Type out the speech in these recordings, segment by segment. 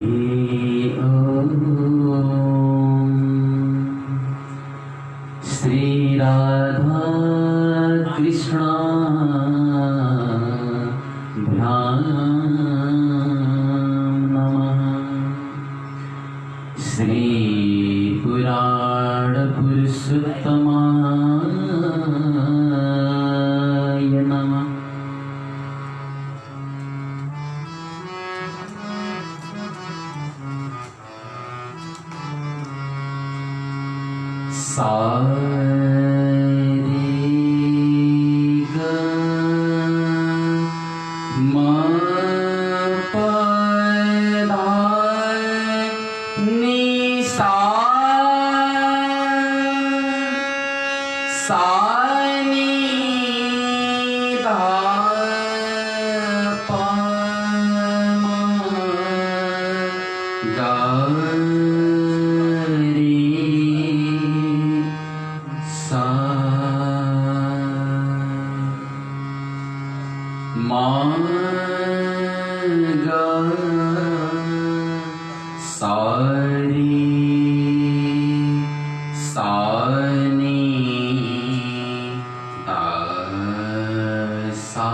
श्री राधा कृष्ण ध्यान नमः। श्री पुराण पुरुषोत्तमाय नमः। सा रे ग म प ध नि सा नि ध प म ग मा ग सा रे सा नि ध सा।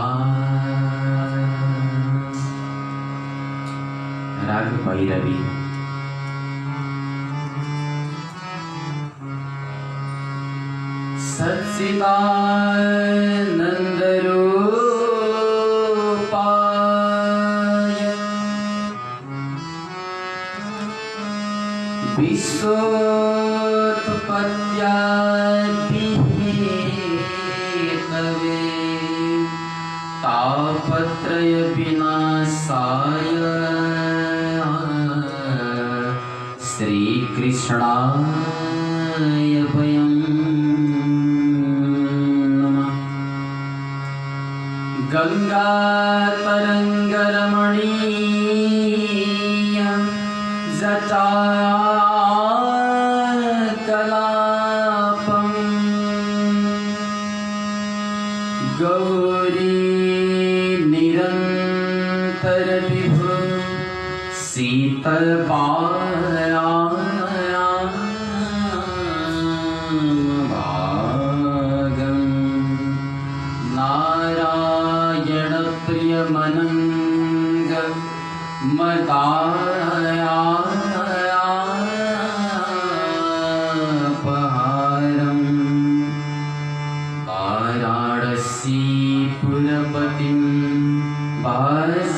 राग भैरवी। सच्चिदानंद रूपाय विश्वोत्पत्त्यादिहेतवे तापत्रय विनाशाय श्री कृष्णाय वयं गंगा तरंग रमणीय जटा कलापम गौरी निरंतर विभु शीतल मनंग मदायापहारं वाराणसी पुरपतिं वाजवीश्वनाथं।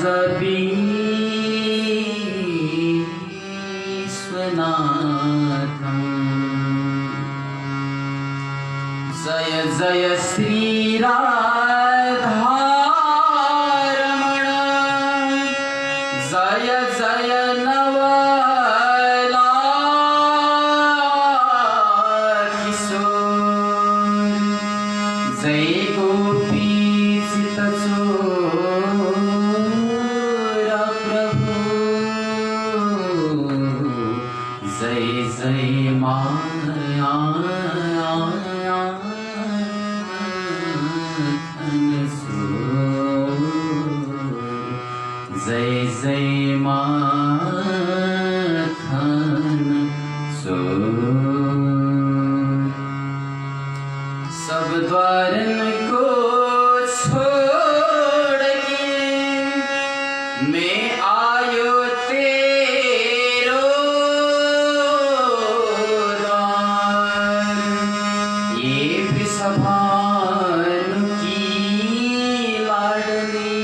जय जय श्री राधा जय जय नवला किशोर जय गोपी चितचोर प्रभु जय जय माया जय जय माखन चोर। सब द्वारन को छोड़ के मैं आयो तेरो द्वार। ये वृषभानु की लाडली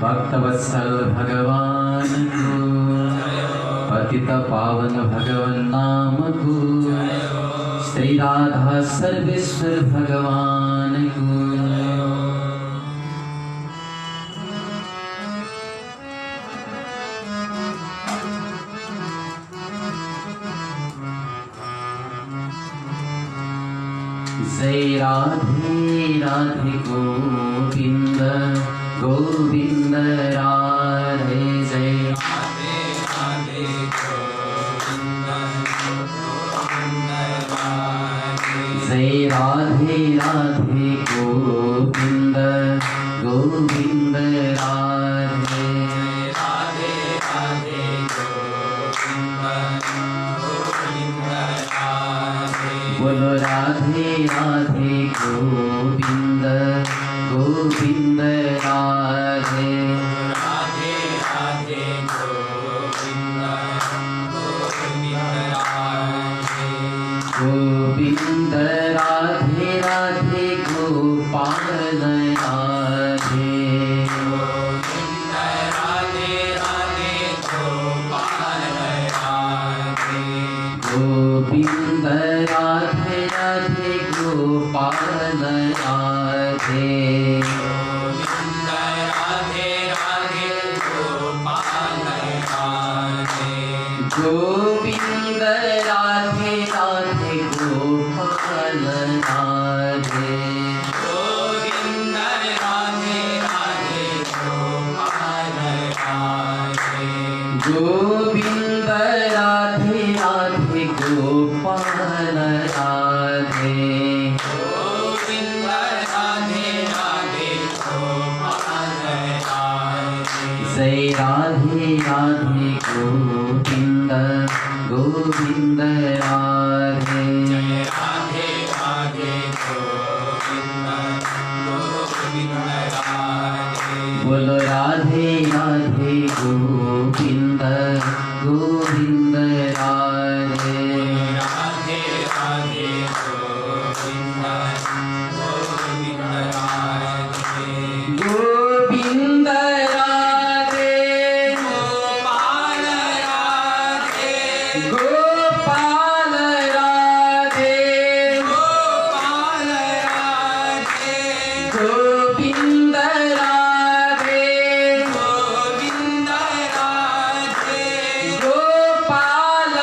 भक्तवत्सल भगवान को पतित पावन भगवन नाम को श्री राधा सर्वेश्वर भगवान को। जय राधे राधे गोविंद गोविंद गोविंद राधे जय जय राधे राधे गोविंद गोविंद राधे बोलो राधे राधे गोविंद गोविंद राधे गोविंद राधे राधे गोपाल राधे गोविंद राधे राधे गोपाल राधे गोविंद राधे राधे गोपाल राधे गोविंद राधे राधे गोपाल राधे जय राधे राधे गोविंद गोविंद राधे बोलो राधे राधे गोविंद गोविंद राधे गोविंद राधे गोपाल राधे गोविंद राधे गोपाल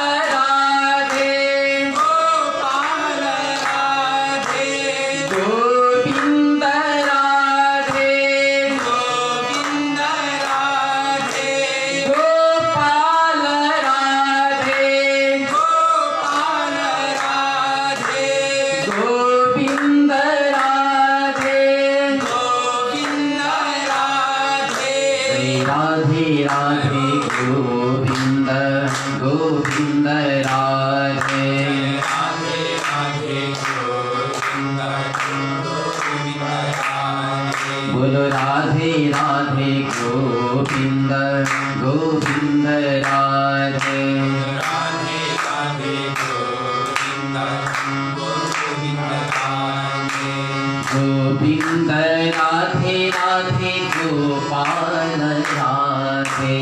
राधे गोविंद राधे गोपाल राधे गोविंद राधे राधे राधे गोविंद गोविंद राधे बोलो राधे राधे गोविंद गोविंद राधे गोविंद राधे राधे गोपाल राधे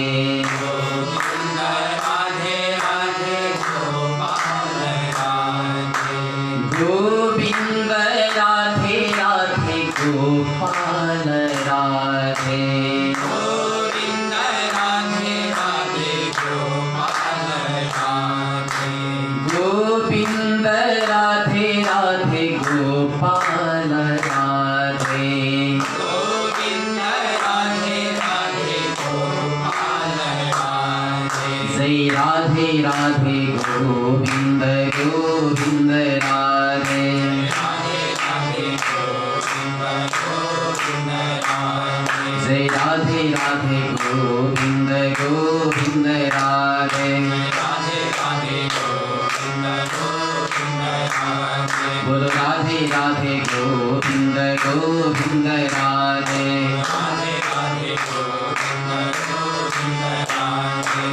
गोविंद राधे राधे गोपाल राधे गोविंद राधे राधे गोपाल राधे जय राधे राधे गोविंद गोविंद राधे जय राधे राधे गोविंद गोविंद राधे बोलो राधे राधे गोविंद गोविंद राधे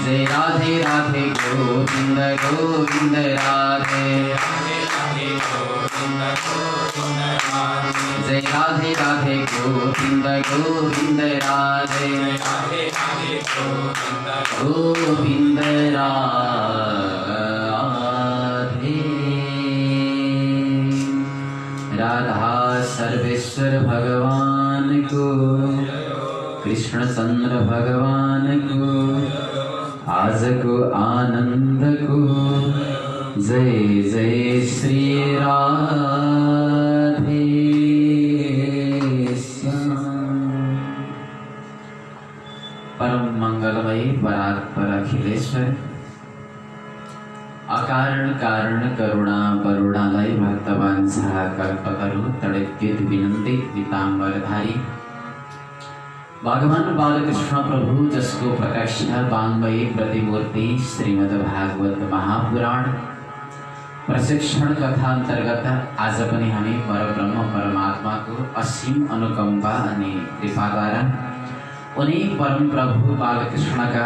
जय राधे राधे गोविंद गोविंद राधे जय राधे राधे गोविंद गोविंद राधे गोविंद राधे राधा सर्वेश्वर भगवान को कृष्ण चंद्र भगवान को आज को आनंद को जय जय श्री राधे श्याम। परम मंगलमय परात्पर अखिलेश्वर अकारण कारण करुणा करुणालय भक्तवांछा कल्पतरु तड़िद्युत विनंदी पीतांबरधारी भगवान बालकृष्ण प्रभु जसको प्रत्यक्ष वाङ्मयी प्रतिमूर्ति श्रीमद्भागवत महापुराण प्रशिक्षण कथा अंतर्गत आज पनि हामी परब्रह्म परमात्माको असीम अनुकम्पा अनि कृपाद्वारा उनी परम प्रभु बालकृष्णका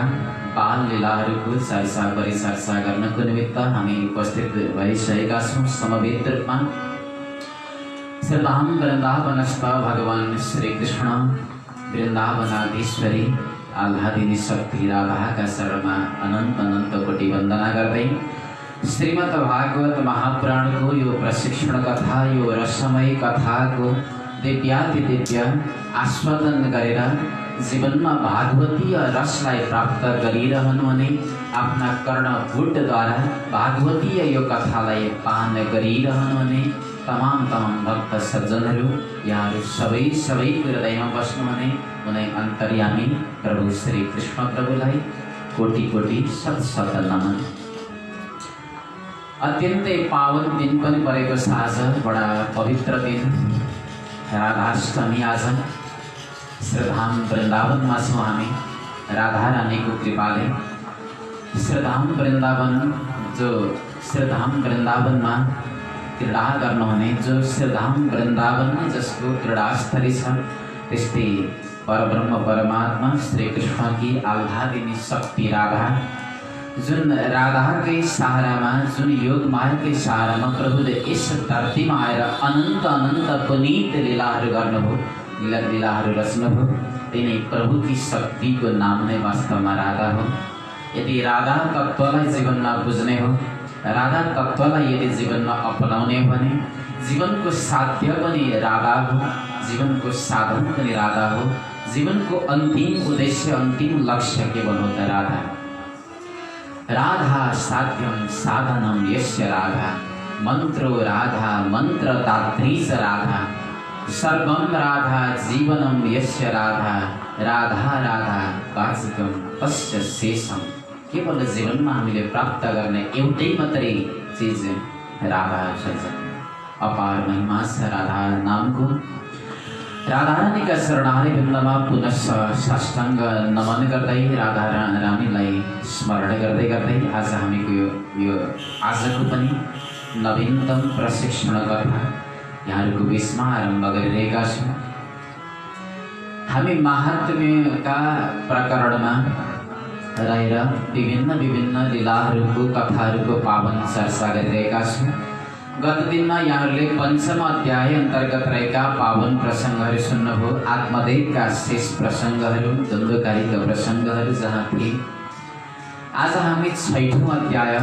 बाल लीलाहरूको चर्चा परिचर्चा गर्नको निमित्त हामी उपस्थित भइसकेका छौँ। समवेत रूपमा श्रीधाम वृन्दावनस्थ भगवान श्री कृष्ण वृन्दावनाधीश्वरी आह्लादिनी शक्ति राधाका शरणमा अनन्त अनन्त कोटि वन्दना गर्दै श्रीमद् भागवत महापुराणको यो प्रशिक्षण कथा यो रसमय कथाको दिव्यातिदिव्य आस्वादन गरेर जीवनमा भागवतीय रसलाई प्राप्त गरिरहनुहुने आफ्ना कर्णपुटद्वारा भागवतीय यो कथालाई पान गरिरहनुहुने तमाम भक्त सज्जनहरू यहाँहरू सबैको हृदयमा बस्नुहुने उनै अन्तर्यामी प्रभु श्री कृष्ण प्रभुलाई कोटि कोटि शत शत नमन। अत्यन्तै पावन दिन पनि परेको छ आज, बडा पवित्र दिन राधाष्टमी। आज श्रीधाम वृन्दावनमा छौँ हामी। राधा रानीको कृपाले श्रीधाम वृन्दावन जो श्रीधाम वृन्दावनमा क्रीडा गर्नुहुने, जो श्रीधाम वृन्दावन जसको क्रीडास्थली छ, त्यस्तै परब्रह्म परमात्मा श्री कृष्णकी आह्लादिनी शक्ति राधा, जुन राधाकै सहारामा, जुन योग मार्गकै सहारामा प्रभुले यस धरतीमा आएर अनन्त अनन्त पुनीत लीलाहरू गर्नुभयो, लीलाहरू रच्नुभयो। तिनै प्रभुकी शक्तिको नाम नै वास्तवमा राधा हो। यदि राधा तत्त्वलाई जीवनमा बुझ्ने हो, राधा तत्त्वलाई यदि जीवनमा अपनाउने हो भने जीवनको साध्य पनि राधा हो, जीवनको साधन पनि राधा हो, जीवनको अन्तिम उद्देश्य अन्तिम लक्ष्य केवल हो त राधा। राधा साध्यम साधनम यस्य राधा, मन्त्रो राधा मन्त्रदात्री च राधा, सर्वं राधा जीवनम यस्य राधा, राधा राधा वाचिकम तस्य शेषम। केवल जीवनमा हामीले प्राप्त गर्ने एउटै मात्रै चिज राधा छ। अपार महिमा छ राधा नामको। राधा रानीका शरणार्थी बिन्दमा पुनः साष्टाङ्ग नमन गर्दै राधा रानीलाई स्मरण गर्दै गर्दै आज हामीको यो आजको पनि नवीनतम प्रशिक्षण कथा यहाँहरूको बिचमा आरम्भ गरिरहेका छौँ। हामी महात्म्यका प्रकरणमा रहेर विभिन्न विभिन्न लीलाहरूको कथाहरूको पावन चर्चा गरिरहेका छौँ। गत दिनमा यहाँहरूले पञ्चम अध्याय अन्तर्गत रहेका पावन प्रसङ्गहरू सुन्नुभयो। आत्मदेवका शेष प्रसङ्गहरू, द्वन्द्वकारीका प्रसङ्गहरू जहाँ थिए। आज हामी 6औं अध्याय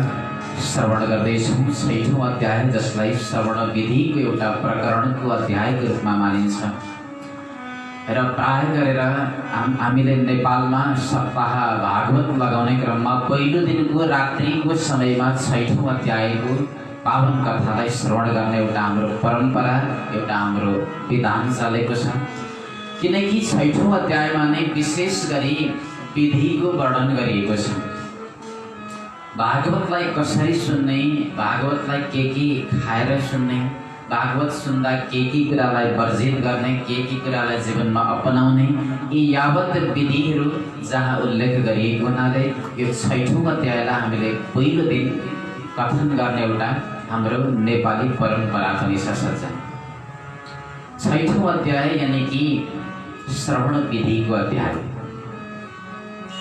श्रवण गर्दैछौँ। 6औं अध्याय जसलाई श्रवण विधिको एउटा प्रकरणको अध्यायको रूपमा मानिन्छ र प्राय गरेर हामीले नेपालमा सप्ताह भागवत लगाउने क्रममा पहिलो दिनको रात्रिको समयमा 6औं अध्यायको पावन कथालाई श्रवण गर्ने एउटा हाम्रो परम्परा, एउटा हाम्रो विधान चलेको छ। किनकि 6औं अध्यायमा नै विशेष गरी विधिको वर्णन गरिएको छ। भागवतलाई कसरी सुन्ने, भागवतलाई के खाएर सुन्ने, भागवत सुन्दा के कुरालाई वर्जित गर्ने, के कुरालाई जीवनमा अपनाउने, यी यावत विधिहरू जहाँ उल्लेख गरिएको हुनाले यो 6औं अध्यायलाई हामीले पहिलो दिन कथन गर्ने एउटा हाम्रो नेपाली परम्परा पनि छ। सज्जन, 6औं अध्याय यानि कि श्रवण विधिको अध्याय।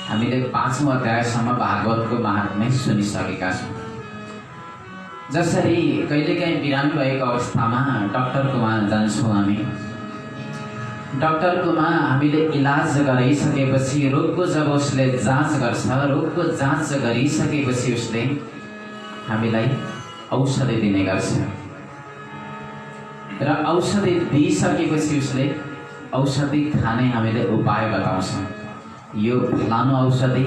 हामीले 5औं अध्यायसम्म भागवतको महात्म्य सुनिसकेका छौँ। जसरी कहिलेकाहीँ बिरामी भएको अवस्थामा डाक्टरकोमा जान्छौँ हामी। डाक्टरकोमा हामीले इलाज गराइसकेपछि रोगको जब उसले जाँच गर्छ, रोगको जाँच गरिसकेपछि उसले हामीलाई औषधि दिने गर्छ र औषधि दिइसकेपछि उसले औषधि खाने हामीले उपाय बताउँछ। यो फलानु औषधि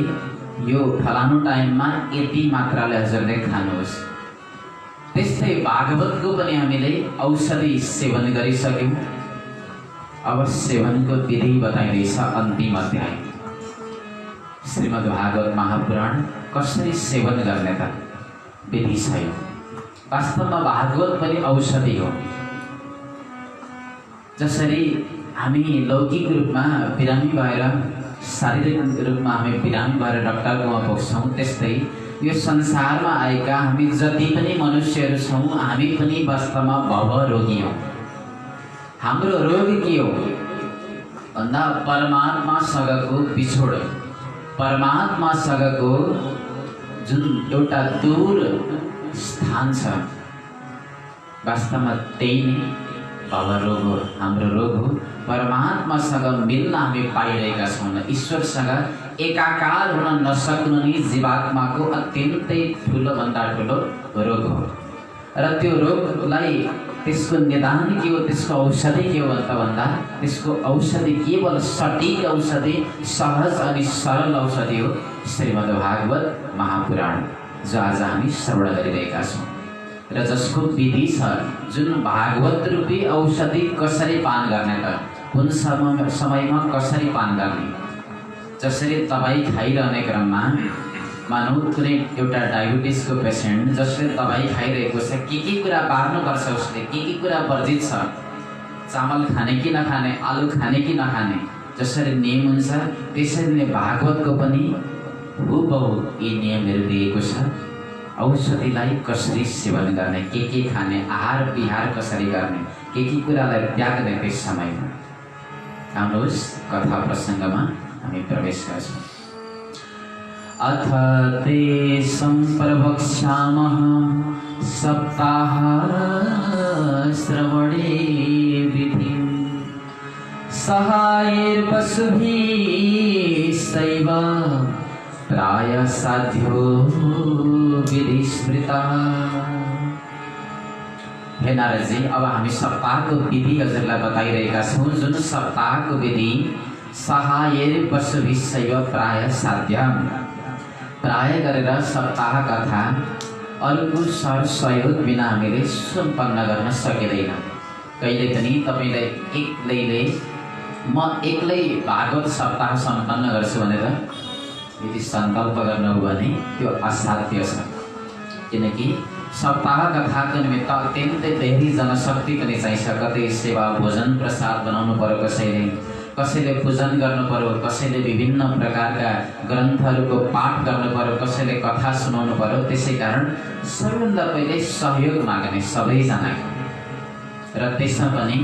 यो फलानु टाइममा यति मात्राले हजुरले खानुहोस्। त्यस्तै भागवतको पनि हामीले औषधि सेवन गरिसक्यौँ। अब सेवनको विधि बताइँदैछ अन्तिम अध्याय। श्रीमद्भागवत महापुराण कसरी सेवन गर्ने त विधि छ। वास्तवमा भागवत पनि औषधि हो। जसरी हामी लौकिक रूपमा बिरामी भएर, शारीरिक रूपमा हामी बिरामी भएर डाक्टरकोमा पुग्छौँ, त्यस्तै यो संसारमा आएका हामी जति पनि मनुष्यहरू छौँ, हामी पनि वास्तवमा भवरोगी हौँ। हाम्रो रोग के हो भन्दा परमात्मासँगको बिछोड, परमात्मासँगको जुन एउटा दूर स्थान छ, वास्तवमा त्यही नै भवरोग हो, हाम्रो रोग हो। परमात्मासँग मिल्न हामी पाइरहेका छौँ। ईश्वरसँग एकाकार हुन नसक्नु नै जीवात्माको अत्यन्तै ठुलोभन्दा ठुलो रोग हो। र त्यो रोगलाई त्यसको निदान के हो, त्यसको औषधि के हो भन्दा त्यसको औषधि केवल सटीक औषधि, सहज अनि सरल औषधि हो श्रीमद्भागवत महापुराण, जो आज हामी श्रवण गरिरहेका छौँ र जसको विधि छ, जुन भागवत रूपी औषधि कसरी पान गर्ने त, कुन समयमा कसरी पान गर्ने। जसरी दबाई खाइरहने क्रममा मानौ कुनै एउटा डायबिटिसको पेसेन्ट जसले दबाई खाइरहेको छ, के कुरा बार्नुपर्छ उसले, के कुरा वर्जित छ, चामल खाने कि नखाने, आलु खाने कि नखाने, जसरी नियम हुन्छ त्यसरी नै भागवतको पनि हुबहु यी नियमहरू दिएको छ। औषधिलाई कसरी सेवन गर्ने, के खाने, आहार विहार कसरी गर्ने, के कुरालाई त्याग्ने त्यस समयमा। आउनुहोस् कथा प्रसङ्गमा हामी प्रवेश गर्छौँ। अथ ते सम्प्रवक्ष्यामः सप्ताह श्रवणे विधिं सहायैर्पशुभिः सैव प्राय साध्यो विधि स्मृतः। हे नारदजी, अब हामी सप्ताहको विधि हजुरलाई बताइरहेका छौँ। जुन सप्ताहको विधि सहायैर्पशुभिः सैव प्राय साध्यम, प्राय गरेर सप्ताह कथा अरूको सहयोग बिना हामीले सम्पन्न गर्न सकिँदैन। कहिले पनि तपाईँलाई एक्लैले म एक्लै भागवत सप्ताह सम्पन्न गर्छु भनेर यदि सङ्कल्प गर्नु हो भने त्यो असाध्य छ। किनकि सप्ताह कथाको निमित्त अत्यन्तै धेरै जनशक्ति पनि चाहिन्छ। कतै सेवा भोजन प्रसाद बनाउनु पर्यो, कसैले पूजन गर्नु पर्यो, कसैले विभिन्न प्रकारका ग्रन्थहरूको पाठ गर्नु पर्यो, कसैले कथा सुनाउनु पर्यो। त्यसै कारण सबैभन्दा पहिले सहयोग माग्ने सबैजनाको। र त्यसमा पनि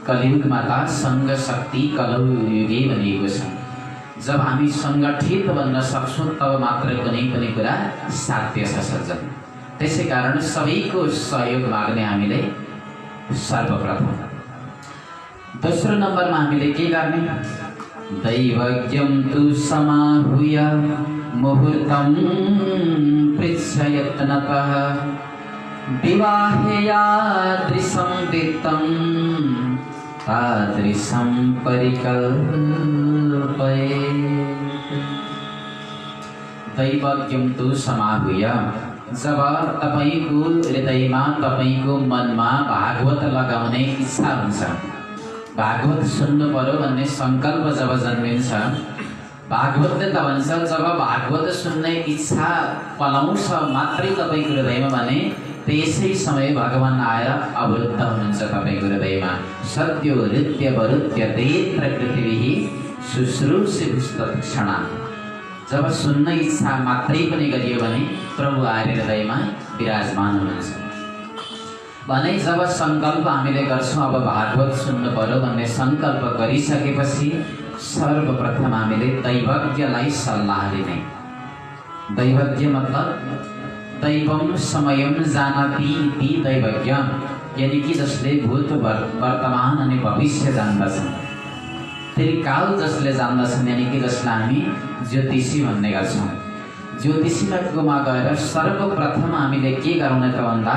कलियुगमा त सङ्घ शक्ति कलौ युगे भनिएको छ। जब हामी सङ्गठित बन्न सक्छौँ तब मात्र कुनै पनि कुरा साध्य छ सज्जन। त्यसै कारण सबैको सहयोग माग्ने हामीले सर्वप्रथम। दोस्रो नम्बरमा हामीले के गर्ने? दैवज्ञं तु समाहूय मुहूर्तं पृच्छयत्नतः विवाहे यादृशं दत्तं तादृशं परिकल्पयेत्। दैवज्ञं तु समाहूय, जब तपाईको हृदयमा, तपाईको मनमा भागवत लगाउने इच्छा हुन्छ, भागवत सुन्नु पर्यो भन्ने सङ्कल्प जब जन्मिन्छ, भागवतले त भन्छ जब भागवत सुन्ने इच्छा पलाउँछ मात्रै तपाईँको हृदयमा भने त्यसै समय भगवान् आएर अवरुद्ध हुनुहुन्छ तपाईँको हृदयमा। सत्यो हृत्य वरुत्य देत्र पृथ्वीः शुश्रूषिभिस्तत्क्षणा। जब सुन्न इच्छा मात्रै पनि गरियो भने प्रभु आएर हृदयमा विराजमान हुनुहुन्छ भने। जब सङ्कल्प हामीले गर्छौँ अब भागवत सुन्नु पर्यो भन्ने सङ्कल्प गरिसकेपछि सर्वप्रथम हामीले दैवज्ञलाई सल्लाह लिने। दैवज्ञ मतलब दैवम समयम जानाति इति दैवज्ञ, यानी कि जसले भूत वर्तमान अनि भविष्य जान्दछन्, त्रिकाल जसले जान्दछन्, यानी कि जसलाई हामी ज्योतिषी भन्ने गर्छौँ। ज्योतिषीमा गएर सर्वप्रथम हामीले के गराउने त भन्दा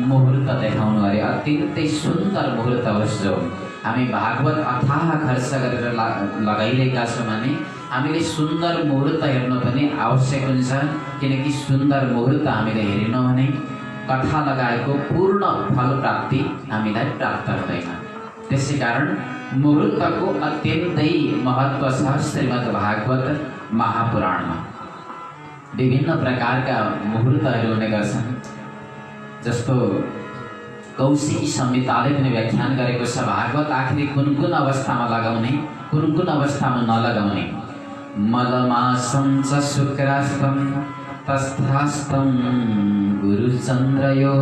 मुहुर्त देखाउनु अरे। अत्यन्तै सुन्दर मुहुर्त होस् जो हामी भागवत अथाह खर्च गरेर लगाइरहेका छौँ भने हामीले सुन्दर मुहुर्त हेर्नु पनि आवश्यक हुन्छ। किनकि सुन्दर मुहुर्त हामीले हेरेनौँ भने कथा लगाएको पूर्ण फल प्राप्ति हामीलाई प्राप्त हुँदैन। त्यसै कारण मुहूर्तको अत्यन्तै महत्त्व छ। श्रीमद् भागवत महापुराणमा विभिन्न प्रकारका मुहूर्तहरू हुने गर्छन्। जस्तो कौशिकी संहिताले पनि व्याख्यान गरेको छ भागवत आखिर कुन कुन अवस्थामा लगाउने, कुन कुन अवस्थामा नलगाउने। मलमासं च शुक्रास्तं तस्थास्तं गुरुचन्द्रयो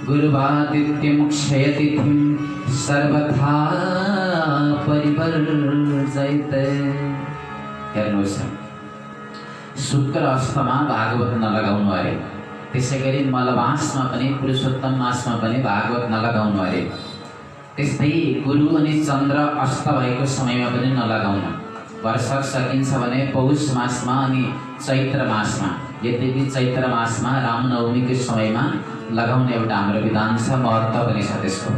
गुरुवादित्यं क्षयतिथिं सर्वथा परिवर्जयते। हेर्नुहोस्, शुक्र अस्तमा भागवत नलगाउनु अरे। त्यसै गरी मलमासमा पनि पुरुषोत्तम मासमा पनि भागवत नलगाउनु अरे। त्यस्तै गुरु अनि चन्द्र अस्त भएको समयमा पनि नलगाउनु। वर्षक सकिन्छ भने पौष मासमा अनि चैत्र मासमा। यद्यपि चैत्र मासमा रामनवमीको समयमा लगाउने एउटा हाम्रो विधान छ, महत्त्व पनि छ त्यसको।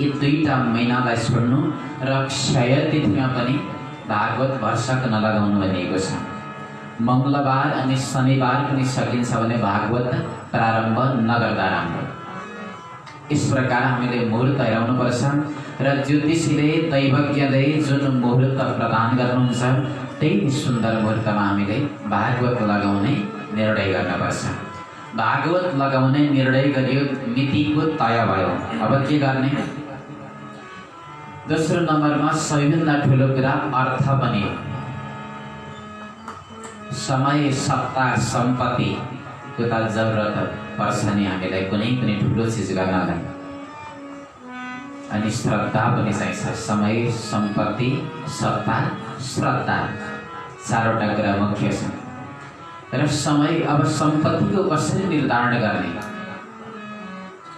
यी दुईटा महिनालाई छोड्नु र क्षय तिथिमा पनि भागवत वर्षक नलगाउनु भनिएको छ। मङ्गलबार अनि शनिबार पनि सकिन्छ भने भागवत प्रारम्भ नगर्दा राम्रो। इस प्रकार हामीले मुहूर्त हेराउनुपर्छ र ज्योतिषीले दैवज्ञले जुन मुहूर्त प्रदान गर्नुहुन्छ त्यही सुन्दर मुहूर्तमा हामीले भागवत लगाउने निर्णय गर्नुपर्छ। भागवत लगाउने निर्णय गरियो, मितिको तय भयो। अब के गर्ने? दोस्रो नम्बरमा सबैभन्दा ठुलो कुरा अर्थ पनि हो। समय, सत्ता, सम्पत्तिको त जरुरत पर्छ नि हामीलाई कुनै पनि ठुलो चिज गर्नलाई। अनि श्रद्धा पनि चाहिन्छ। समय, सम्पत्ति, सत्ता, श्रद्धा, चारवटा कुरा मुख्य छन्। र समय, अब सम्पत्तिको कसरी निर्धारण गर्ने?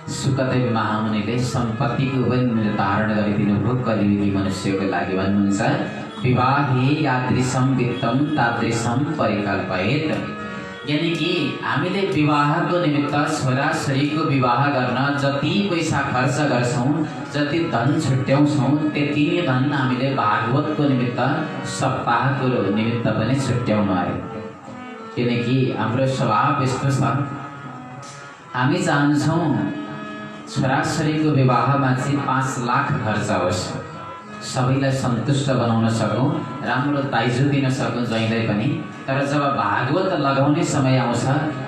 सुकदेव महामुनिले सम्पत्तिको पनि निर्धारण गरिदिनु भयो कलियुगी मनुष्यको लागि। भन्नुहुन्छ विवाहे यादृशं वित्तं तादृशं परिकल्पयेत्। यानी कि हामीले विवाहको निमित्त छोराछोरीको विवाह गर्न जति पैसा खर्च गर्छौँ, जति धन छुट्याउँछौँ, त्यति नै धन हामीले भागवतको निमित्त, सप्ताहको निमित्त पनि छुट्याउनु आयो। किनकि हाम्रो स्वभाव यस्तो छ, हामी चाहन्छौँ छोराछोरीको विवाहमा चाहिँ 5 लाख खर्च होस्, सबैलाई सन्तुष्ट बनाउन सकौँ, राम्रो दाइजो दिन सकौँ जहिल्यै पनि। तर जब भागवत लगाउने समय आउँछ,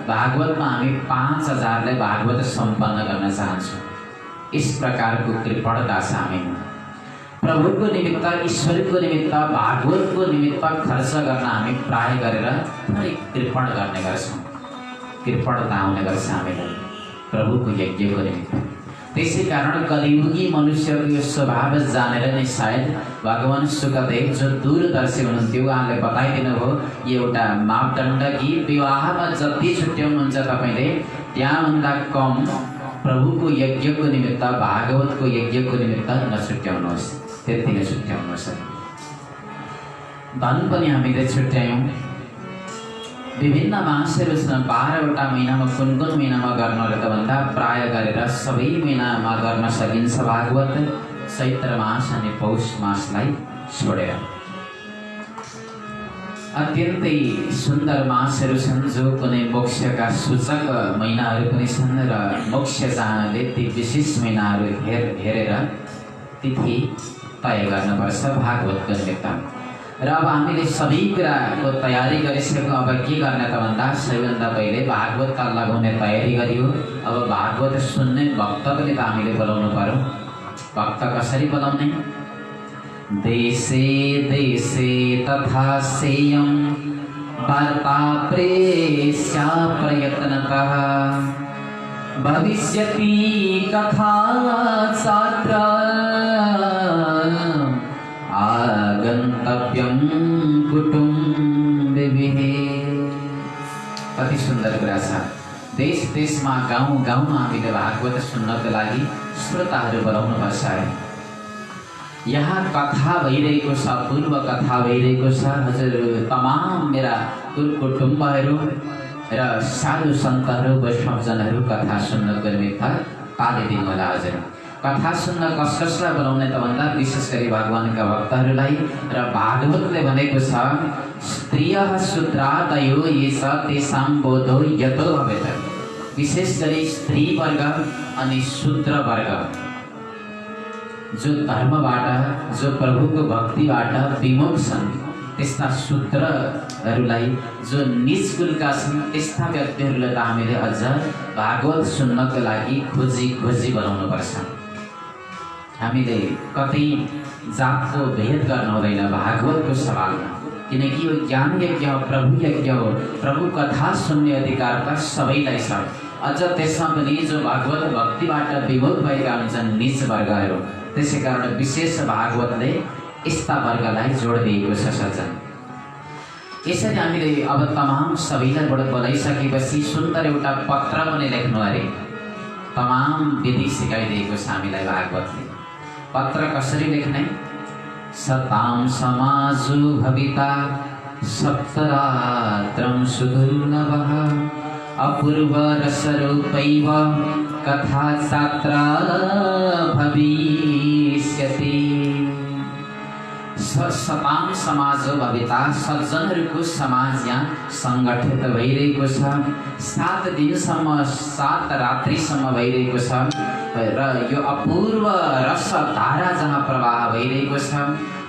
भागवतमा हामी 5000लाई भागवत सम्पन्न गर्न चाहन्छौँ। इस प्रकारको कृपणता छ हामीमा। प्रभुको निमित्त, ईश्वरको निमित्त, भागवतको निमित्त खर्च गर्न हामी प्राय गरेर थोरै कृपण गर्ने गर्छौँ। कृपणता आउने गर्छ हामीलाई प्रभुको यज्ञको निमित्त। त्यसै कारण कलियुगी मनुष्यको यो स्वभाव जानेर नै सायद भगवान सुकदेव जो दूरदर्शी हुनुहुन्थ्यो उहाँले बताइदिनु भयो एउटा मापदण्ड कि विवाहमा जति छुट्याउनुहुन्छ तपाईँले त्यहाँभन्दा कम प्रभुको यज्ञको निमित्त, भागवतको यज्ञको निमित्त नछुट्याउनुहोस्, त्यति नै छुट्याउनुहोस्। धन पनि हामीले छुट्यायौँ। विभिन्न मासहरू छन्। 12वटा महिनामा कुन कुन महिनामा गर्न र त भन्दा प्राय गरेर सबै महिनामा गर्न सकिन्छ भागवत, चैत्र मास अनि पौष मासलाई छोडेर। अत्यन्तै सुन्दर मासहरू छन् जो कुनै मोक्षका सूचक महिनाहरू पनि छन् र मोक्ष चाहनाले ती विशेष महिनाहरू हेरेर तिथि तय गर्नुपर्छ भागवतको निमित्त। र अब हामीले सबै कुराको तयारी गरिसक्यौँ। अब के गर्ने त भन्दा सबैभन्दा पहिले भागवत लगाउने तयारी गरियो। अब भागवत सुन्ने भक्त पनि त हामीले बोलाउनु पर्यो। भक्त कसरी बोलाउने? देशे देशे तथा सेयं वार्ता प्रेष्या प्रयत्नतः भविष्यति कथा छात्र आगन्तव्यं कुटुम्बिभिः। कति सुन्दर कुरा छ। देश देशमा, गाउँ गाउँमा हामीले भागवत सुन्नको लागि श्रोताहरू बोलाउनु पर्छ। यहाँ कथा भइरहेको छ, पूर्व कथा भइरहेको छ। हजुर तमाम मेरा कुटुम्बहरू र साधु सन्तहरू, वैष्णवजनहरू कथा सुन्नको निमित्त तालिदिनु होला। हजुर कथा सुन्न कस कसलाई बोलाउने त भन्दा विशेष गरी भगवानका भक्तहरूलाई। र भागवतले भनेको छ स्त्रियः शूद्रादयो येष तेषां बोधो यतो भवेत्। विशेष गरी स्त्री वर्ग अनि शूद्र वर्ग जो धर्मबाट, जो प्रभुको भक्तिबाट विमुख छन् त्यस्ता शूद्रहरूलाई, जो नीच कुलका छन् त्यस्ता व्यक्तिहरूलाई त हामीले अझ भागवत सुन्नको लागि खोजी खोजी बनाउनुपर्छ। हामीले कतै जातको भेद गर्न हुँदैन भागवतको सवालमा, किनकि यो ज्ञान यज्ञ हो, प्रभु यज्ञ हो। प्रभु कथा सुन्ने अधिकार त सबैलाई छ। अझ त्यसमा पनि जो भागवत भक्तिबाट विमुख भएका हुन्छन् नीच वर्गहरू, त्यसै कारण विशेष भागवतले यस्ता वर्गलाई जोड दिएको छ सज्जन। यसरी हामीले अब तमाम सबैलाई बोलाइसकेपछि सुन्दर एउटा पत्र पनि लेख्नु अरे। तमाम विधि सिकाइदिएको छ हामीलाई भागवतले। पत्र कसरी लेख्ने? सतां समाजो भविता सप्तरात्रं सुदुर्लभः अपूर्व रसरूपैव कथा छात्रा भविष्यति। सतां समाजो भविता, सज्जनहरूको समाज यहाँ सङ्गठित भइरहेको छ। 7 दिनसम्म 7 रात्रिसम्म भइरहेको छ र यो अपूर्व रस धारा जहाँ प्रवाह भइरहेको छ।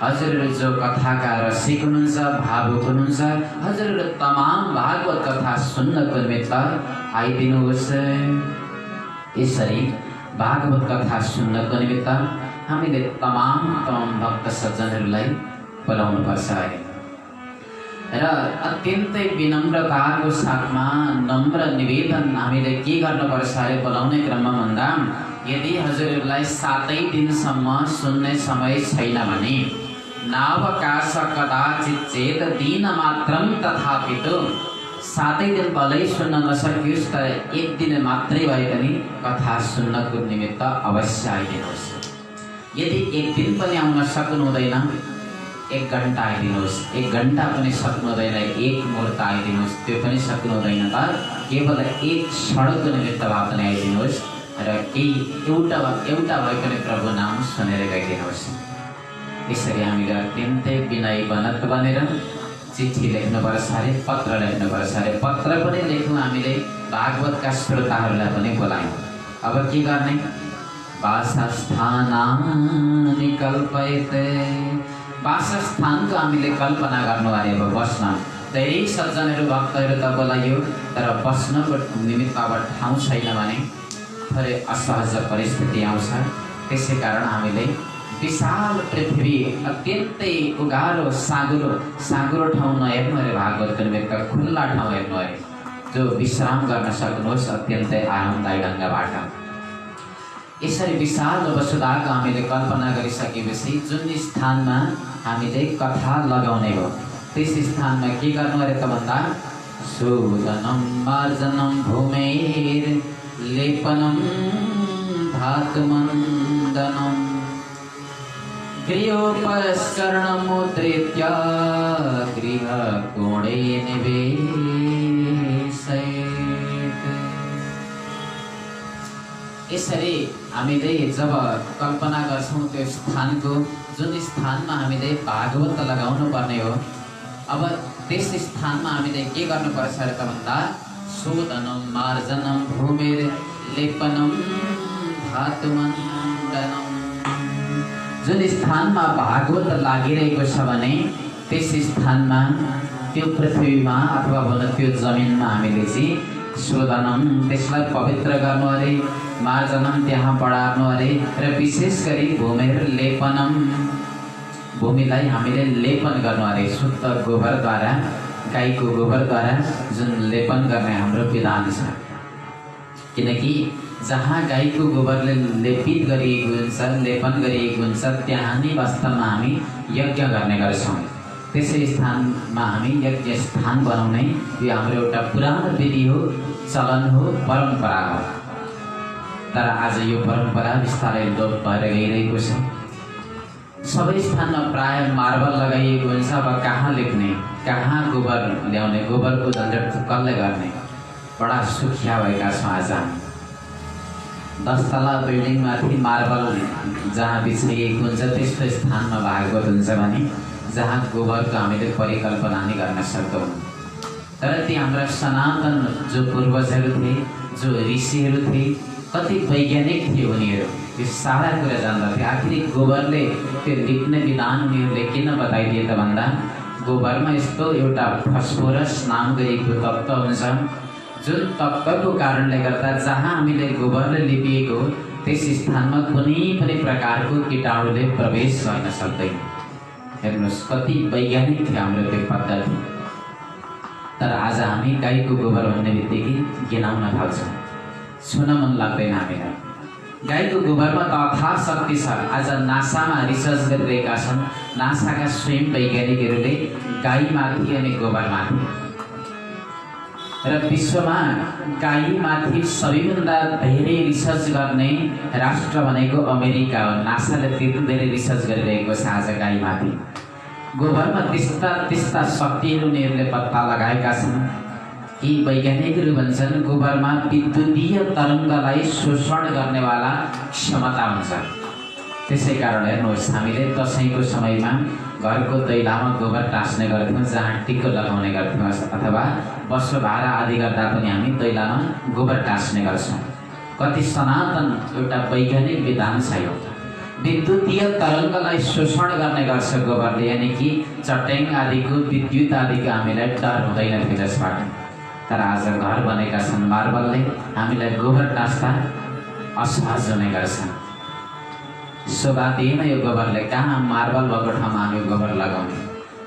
हजुरहरू जो कथाका रसिक हुनुहुन्छ, भावुक हुनुहुन्छ, हजुरहरू तमाम भागवत कथा सुन्नको निमित्त आइदिनुहोस्। यसरी भागवत कथा सुन्नको निमित्त हामीले तमाम भक्त सज्जनहरूलाई बोलाउनुपर्छ र अत्यन्तै विनम्रताको साथमा नम्र निवेदन हामीले के गर्नुपर्छ अरे बोलाउने क्रममा भन्दा, यदि हजुरहरूलाई 7 दिनसम्म सुन्ने समय छैन भने नावकाश कदाचित चेत दिन मात्रम तथापितो, 7 दिन भलै सुन्न नसकियोस् तर 1 दिन मात्रै भए पनि कथा सुन्नको निमित्त अवश्य आइदिनुहोस्। यदि 1 दिन पनि आउन सक्नु हुँदैन 1 घन्टा आइदिनुहोस्। 1 घन्टा पनि सक्नु हुँदैन 1 मुहूर्त आइदिनुहोस्। त्यो पनि सक्नु हुँदैन त केवल 1 क्षणको निमित्त भए पनि आइदिनुहोस् र एउटा भए पनि प्रभु नाम सुनेर गइदिनुहोस्। यसरी हामीले अत्यन्तै विनय बनत बनेर चिठी लेख्नुपर्छ अरे, पत्र लेख्नुपर्छ अरे। पत्र पनि लेख्यौँ हामीले, भागवतका श्रोताहरूलाई पनि बोलायौँ। अब के गर्ने? वासस्थानानि कल्पयते, वासस्थानको हामीले कल्पना गर्नु अरे। अब बस्न धेरै सज्जनहरू भक्तहरू त बोलाइयो तर बस्नको निमित्त अब ठाउँ छैन भने थोरै असहज परिस्थिति आउँछ। त्यसै कारण हामीले विशाल पृथ्वी, अत्यन्तै उगारो साँगुरो ठाउँ नहेर्नु अरे। भागवतको निमित्त खुल्ला ठाउँ हेर्नु अरे, जो विश्राम गर्न सक्नुहोस् अत्यन्तै आरामदायी ढङ्गबाट। यसरी विशाल वसुधाको हामीले कल्पना गरिसकेपछि जुन स्थानमा हामीले कथा लगाउने हो त्यस स्थानमा के गर्नु अरे त भन्दा, शोधनं मार्जनं भूमेर लेपनं धातुमण्डनं गृहोपस्करणमुद्रित्य गृहकोणे निवेशयेत्। यसरी हामीले जब कल्पना गर्छौँ त्यो स्थानको, जुन स्थानमा हामीले भागवत लगाउनु पर्ने हो, अब त्यस स्थानमा हामीले के गर्नुपर्छ त भन्दा, शोधनं मार्जनं भूमिर लेपनं धातुमण्डनं। जुन स्थानमा भागवत लागिरहेको छ भने त्यस स्थानमा, त्यो पृथ्वीमा अथवा भनौँ त्यो जमिनमा हामीले चाहिँ शोधनं, त्यसलाई पवित्र गर्नु अरे, मार्जनं त्यहाँ बढार्नु अरे र विशेष गरी भूमिर लेपनं, भूमिलाई हामीले लेपन गर्नु अरे। शुद्ध गोबरद्वारा, गाईको गोबरद्वारा जुन लेपन गर्ने हाम्रो विधान छ। किनकि जहाँ गाईको गोबरले लेपित गरिएको हुन्छ, लेपन गरिएको हुन्छ, त्यहाँ नै वास्तवमा हामी यज्ञ गर्ने गर्छौँ। त्यसै स्थानमा हामी यज्ञ स्थान बनाउने यो हाम्रो एउटा पुरानो विधि हो, चलन हो, परम्परा हो। तर आज यो परम्परा बिस्तारै लोप भएर गइरहेको छ। सबै स्थानमा प्राय मार्बल लगाइएको हुन्छ। अब कहाँ लेख्ने, कहाँ गोबर ल्याउने, गोबरको झन्झट कसले गर्ने? बडा सुखिया भएका छौँ आज हामी। 10 तला बिल्डिङमाथि मार्बल जहाँ बिछाइएको हुन्छ त्यस्तो स्थानमा भागवत हुन्छ भने जहाँ गोबरको हामीले परिकल्पना नै गर्न सक्दैनौँ। तर ती हाम्रा सनातन जो पूर्वजहरू थिए, जो ऋषिहरू थिए, कति वैज्ञानिक थिए उनीहरू। त्यो सारा कुरा जान्दथे। आखिर गोबरले त्यो लिप्ने विधान उनीहरूले किन बताइदिए त भन्दा गोबरमा यस्तो एउटा फस्फोरस नाम गरेको तत्त्व हुन्छ जुन तत्त्वको कारणले गर्दा जहाँ हामीले गोबरले लिपिएको त्यस स्थानमा कुनै पनि प्रकारको कीटाणुले प्रवेश गर्न सक्दैन। हेर्नुहोस् कति वैज्ञानिक थियो हाम्रो त्यो पद्धति। तर आज हामी गाईको गोबर भन्ने बित्तिकै गिनाउन थाल्छौँ, छुन मन लाग्दैन हामीलाई। गाईको गोबरमा त अथाह शक्ति छ। आज नासामा रिसर्च गरिरहेका छन्, नासाका स्वयं वैज्ञानिकहरूले गाईमाथि अनि गोबरमाथि। र विश्वमा गाईमाथि सबैभन्दा धेरै रिसर्च गर्ने राष्ट्र भनेको अमेरिका हो। नासाले त्यति धेरै रिसर्च गरिरहेको छ आज गाईमाथि। गोबरमा त्यस्ता त्यस्ता शक्तिहरू उनीहरूले पत्ता लगाएका छन् कि वैज्ञानिकहरू भन्छन् गोबरमा विद्युतीय तरङ्गलाई शोषण गर्नेवाला क्षमता हुन्छ। त्यसै कारण हेर्नुहोस् हामीले दसैँको समयमा घरको दैलामा गोबर टाँस्ने गर्थ्यौँ, जहाँ टिको लगाउने गर्थ्यौँ अथवा बसो भाडा आदि गर्दा पनि हामी दैलामा गोबर टाँस्ने गर्छौँ। कति सनातन एउटा वैज्ञानिक विधान छ यो। विद्युतीय तरङ्गलाई शोषण गर्ने गर्छ गोबरले, यानि कि चट्याङ आदिको विद्युत आदिको हामीलाई डर हुँदैन थियो जसबाट। तर आज घर बनेका छन् मार्बलले, हामीलाई गोबर टाँस्दा असहज हुने गर्छ। शोभा दिएन यो गोबरले, कहाँ मार्बल भएको ठाउँमा हामी गोबर लगाउने।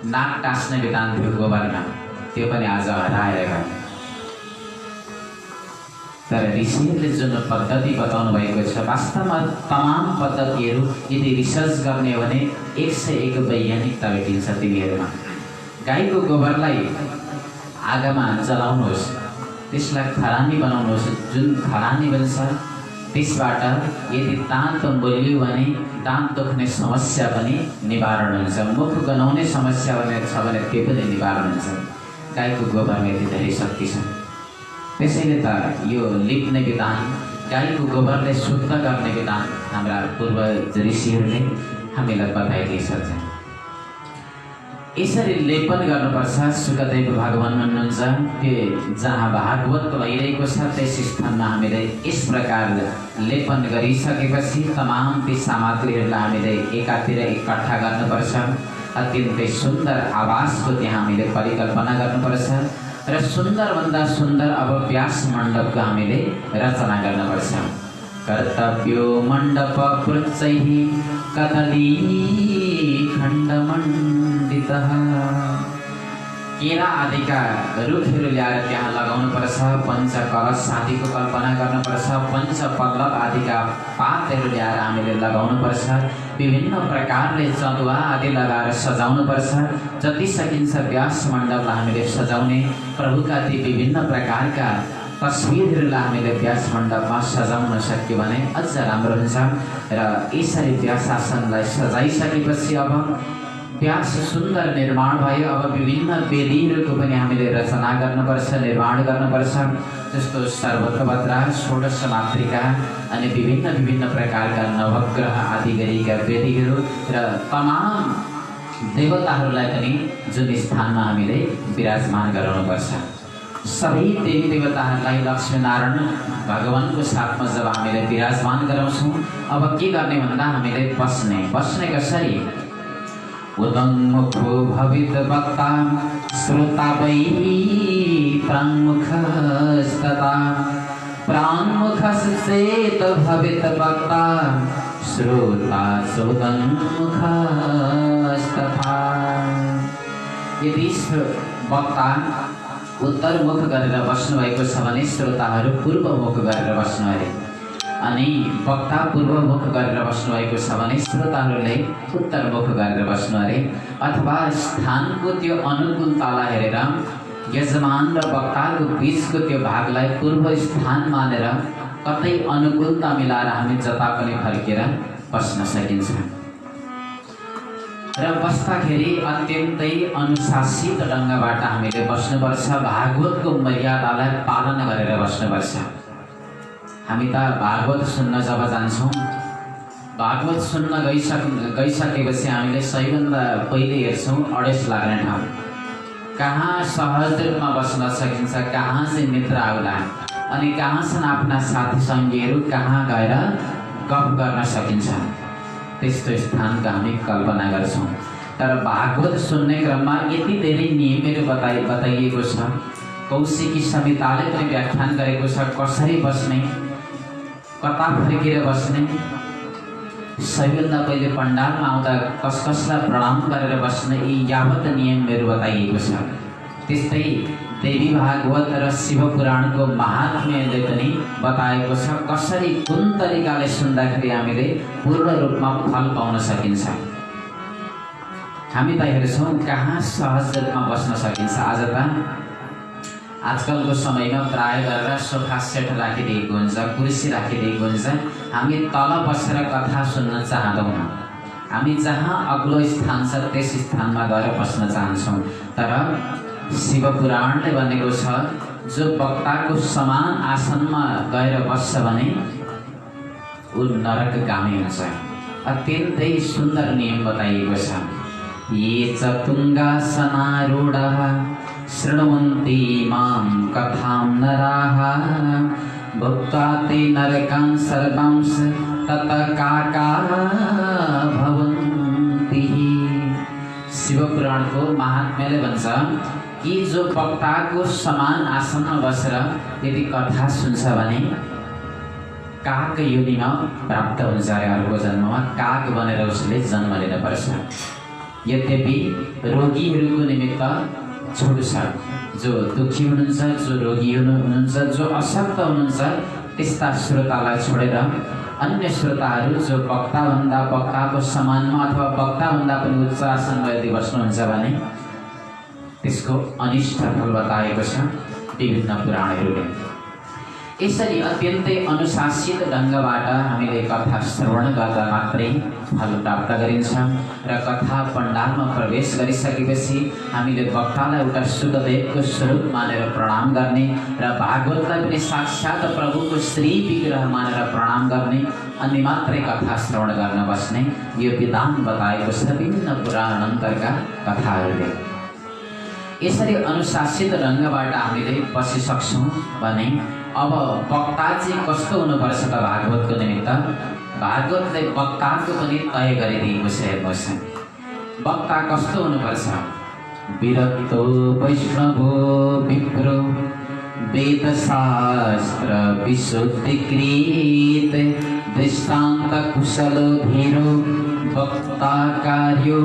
नाक टाँस्ने विधान थियो गोबरमा, त्यो पनि आज हराएर गयो। तर ऋषिहरूले जुन पद्धति बताउनु भएको छ, वास्तवमा तमाम पद्धतिहरू यदि रिसर्च गर्ने हो भने 101 वैज्ञानिकता भेटिन्छ तिनीहरूमा। गाईको गोबरलाई आगोमा जलाउनुहोस्, त्यसलाई खरानी बनाउनुहोस्। जुन खरानी बन्छ त्यसबाट यदि दाँत बलियो भने दाँत दुख्ने समस्या पनि निवारण हुन्छ। मुख गनाउने समस्या छ भने त्यो पनि निवारण हुन्छ। गाईको गोबरमा यति धेरै शक्ति छ। त्यसैले त यो लिप्ने विधान, गाईको गोबरले शुद्ध गर्ने विधान हाम्रा पूर्वज ऋषिहरूले हामीलाई बताइदिएछन्। यसरी लेपन गर्नुपर्छ। सुखदेव भगवान भन्नुहुन्छ त्यो जहाँ भागवत भइरहेको छ त्यस स्थानमा हामीले यस प्रकार लेपन गरिसकेपछि तमाम ती सामग्रीहरूलाई हामीले एकातिर इकट्ठा गर्नुपर्छ। अत्यन्तै सुन्दर आवासको त्यहाँ हामीले परिकल्पना गर्नुपर्छ र सुन्दरभन्दा सुन्दर अब व्यास मण्डपको हामीले रचना गर्नुपर्छ। कर्तव्यो मण्डप कृच्छैः कदली खण्डमण्डितः। केरा आदिका रुखहरू ल्याएर त्यहाँ लगाउनुपर्छ। पञ्चकलश आदिको कल्पना गर्नुपर्छ। पञ्चपल्लव आदिका पातहरू ल्याएर हामीले लगाउनुपर्छ। विभिन्न प्रकारले चन्दुवा आदि लगाएर सजाउनुपर्छ। जति सकिन्छ व्यास मण्डपलाई हामीले सजाउने, प्रभुका ती विभिन्न प्रकारका तस्बिरहरूलाई हामीले व्यास मण्डपमा सजाउन सक्यो भने अझ राम्रो हुन्छ। र यसरी व्यासासनलाई सजाइसकेपछि अब व्यास सुन्दर निर्माण भयो। अब विभिन्न वेदीहरूको पनि हामीले रचना गर्नुपर्छ, निर्माण गर्नुपर्छ। जस्तो सर्वतोभद्रा, षोडश मातृका अनि विभिन्न विभिन्न प्रकारका नवग्रह आदि गरिएका वेदीहरू र तमाम देवताहरूलाई पनि जुन स्थानमा हामीले विराजमान गराउनुपर्छ। सबै देवी देवताहरूलाई लक्ष्मीनारायण भगवानको साथमा जब हामीले विराजमान गराउँछौँ, अब के गर्ने भन्दा हामीले बस्ने कसरी? उदङ्मुखो भवित वक्ता श्रोता वै प्राङ्मुखस्तथा। प्राङ्मुखश्चेत् भवित वक्ता श्रोता चोदङ्मुखस्तथा। यदि वक्ता उत्तरमुख गरेर बस्नुभएको छ भने श्रोताहरू पूर्वमुख गरेर बस्नु अरे, अनि वक्ता पूर्वमुख गरेर बस्नुभएको छ भने श्रोताहरूले उत्तरमुख गरेर बस्नु अरे। अथवा स्थानको त्यो अनुकूलतालाई हेरेर यजमान र वक्ताको बिचको त्यो भागलाई पूर्व स्थान मानेर कतै अनुकूलता मिलाएर हामी जता पनि फर्केर बस्न सकिन्छ। र बस्दाखेरि अत्यन्तै अनुशासित ढङ्गबाट हामीले बस्नुपर्छ। भागवतको मर्यादालाई पालन गरेर बस्नुपर्छ। हामी त भागवत सुन्न जब जान्छौँ, भागवत सुन्न गइसकेपछि हामीले सबैभन्दा पहिले हेर्छौँ अडेस लाग्ने ठाउँ, कहाँ सहज रूपमा बस्न सकिन्छ, कहाँ चाहिँ निद्रा आउला, अनि कहाँ छन् आफ्ना साथी सङ्गीहरू, कहाँ गएर गफ गर्न सकिन्छ त्यस्तो स्थानका हामी कल्पना गर्छौँ। तर भागवत सुन्ने क्रममा यति धेरै नियमहरू बताइएको छ। कौशिकी संहिताले पनि व्याख्यान गरेको छ कसरी बस्ने, कता फर्केर बस्ने, सबैभन्दा पहिले पण्डालमा आउँदा कसलाई प्रणाम गरेर बस्ने, यी यावत नियमहरू बताइएको छ। त्यस्तै देवी भागवत र शिव पुराणको महात्म्यले पनि बताएको छ कसरी कुन तरिकाले सुन्दाखेरि हामीले पूर्ण रूपमा फल पाउन सकिन्छ। हामी त हेर्छौँ कहाँ सहज रूपमा बस्न सकिन्छ। आजकलको समयमा प्राय गरेर सोफा सेट राखिदिएको हुन्छ, कुर्सी राखिदिएको हुन्छ। हामी तल बसेर कथा सुन्न चाहँदैनौँ। हामी जहाँ अग्लो स्थान छ त्यस स्थानमा गएर बस्न चाहन्छौँ। तर शिव पुराणले भनेको छ जो वक्ताको समान आसनमा गएर बस्छ भने ऊ नरकगामी हुन्छ। अत्यन्तै सुन्दर नियम बताइएको छ। ये चतुङ्गासनारूढाः शृण्वन्ति मां कथां नराः भुक्त्वा ते नरकान् सर्वांश ततः काका भवन्ति। शिव पुराणको महात्म्यले भन्छ कि जो वक्ताको समान आसनमा बसेर यदि कथा सुन्छ भने काग योनिमा प्राप्त हुन्छ अरे। अर्को जन्ममा काग बनेर उसले जन्म लिनुपर्छ। यद्यपि रोगीहरूको निमित्त छुट छ। जो दुखी हुनुहुन्छ, जो रोगी हुनुहुन्छ, जो अशक्त हुनुहुन्छ त्यस्ता श्रोतालाई छोडेर अन्य श्रोताहरू जो वक्ताको समानमा अथवा वक्ताभन्दा पनि उच्च आसनमा यदि बस्नुहुन्छ भने त्यसको अनिष्ट फल बताएको छ विभिन्न पुराणहरूले। यसरी अत्यन्तै अनुशासित ढङ्गबाट हामीले कथा श्रवण गर्दा मात्रै फल प्राप्त गरिन्छ। र कथा पण्डालमा प्रवेश गरिसकेपछि हामीले वक्तालाई एउटा सुखदेवको स्वरूप मानेर प्रणाम गर्ने र भागवतलाई पनि साक्षात् प्रभुको श्री विग्रह मानेर प्रणाम गर्ने अनि मात्रै कथा श्रवण गर्न बस्ने यो विधान बताएको छ विभिन्न पुराणान्तरका कथाहरूले। यसरी अनुशासित ढङ्गबाट हामीले बसिसक्छौँ भने अब वक्ता चाहिँ कस्तो हुनुपर्छ त भागवतको निमित्त? भागवतले वक्ताको पनि तय गरिदिएको छ। हेर्नुहोस् वक्ता कस्तो हुनुपर्छ? विरक्तो वैष्णवो विप्रो वेदशास्त्र विशुद्धिकृत दृष्टान्त कुशलो धीरो वक्ता कार्यो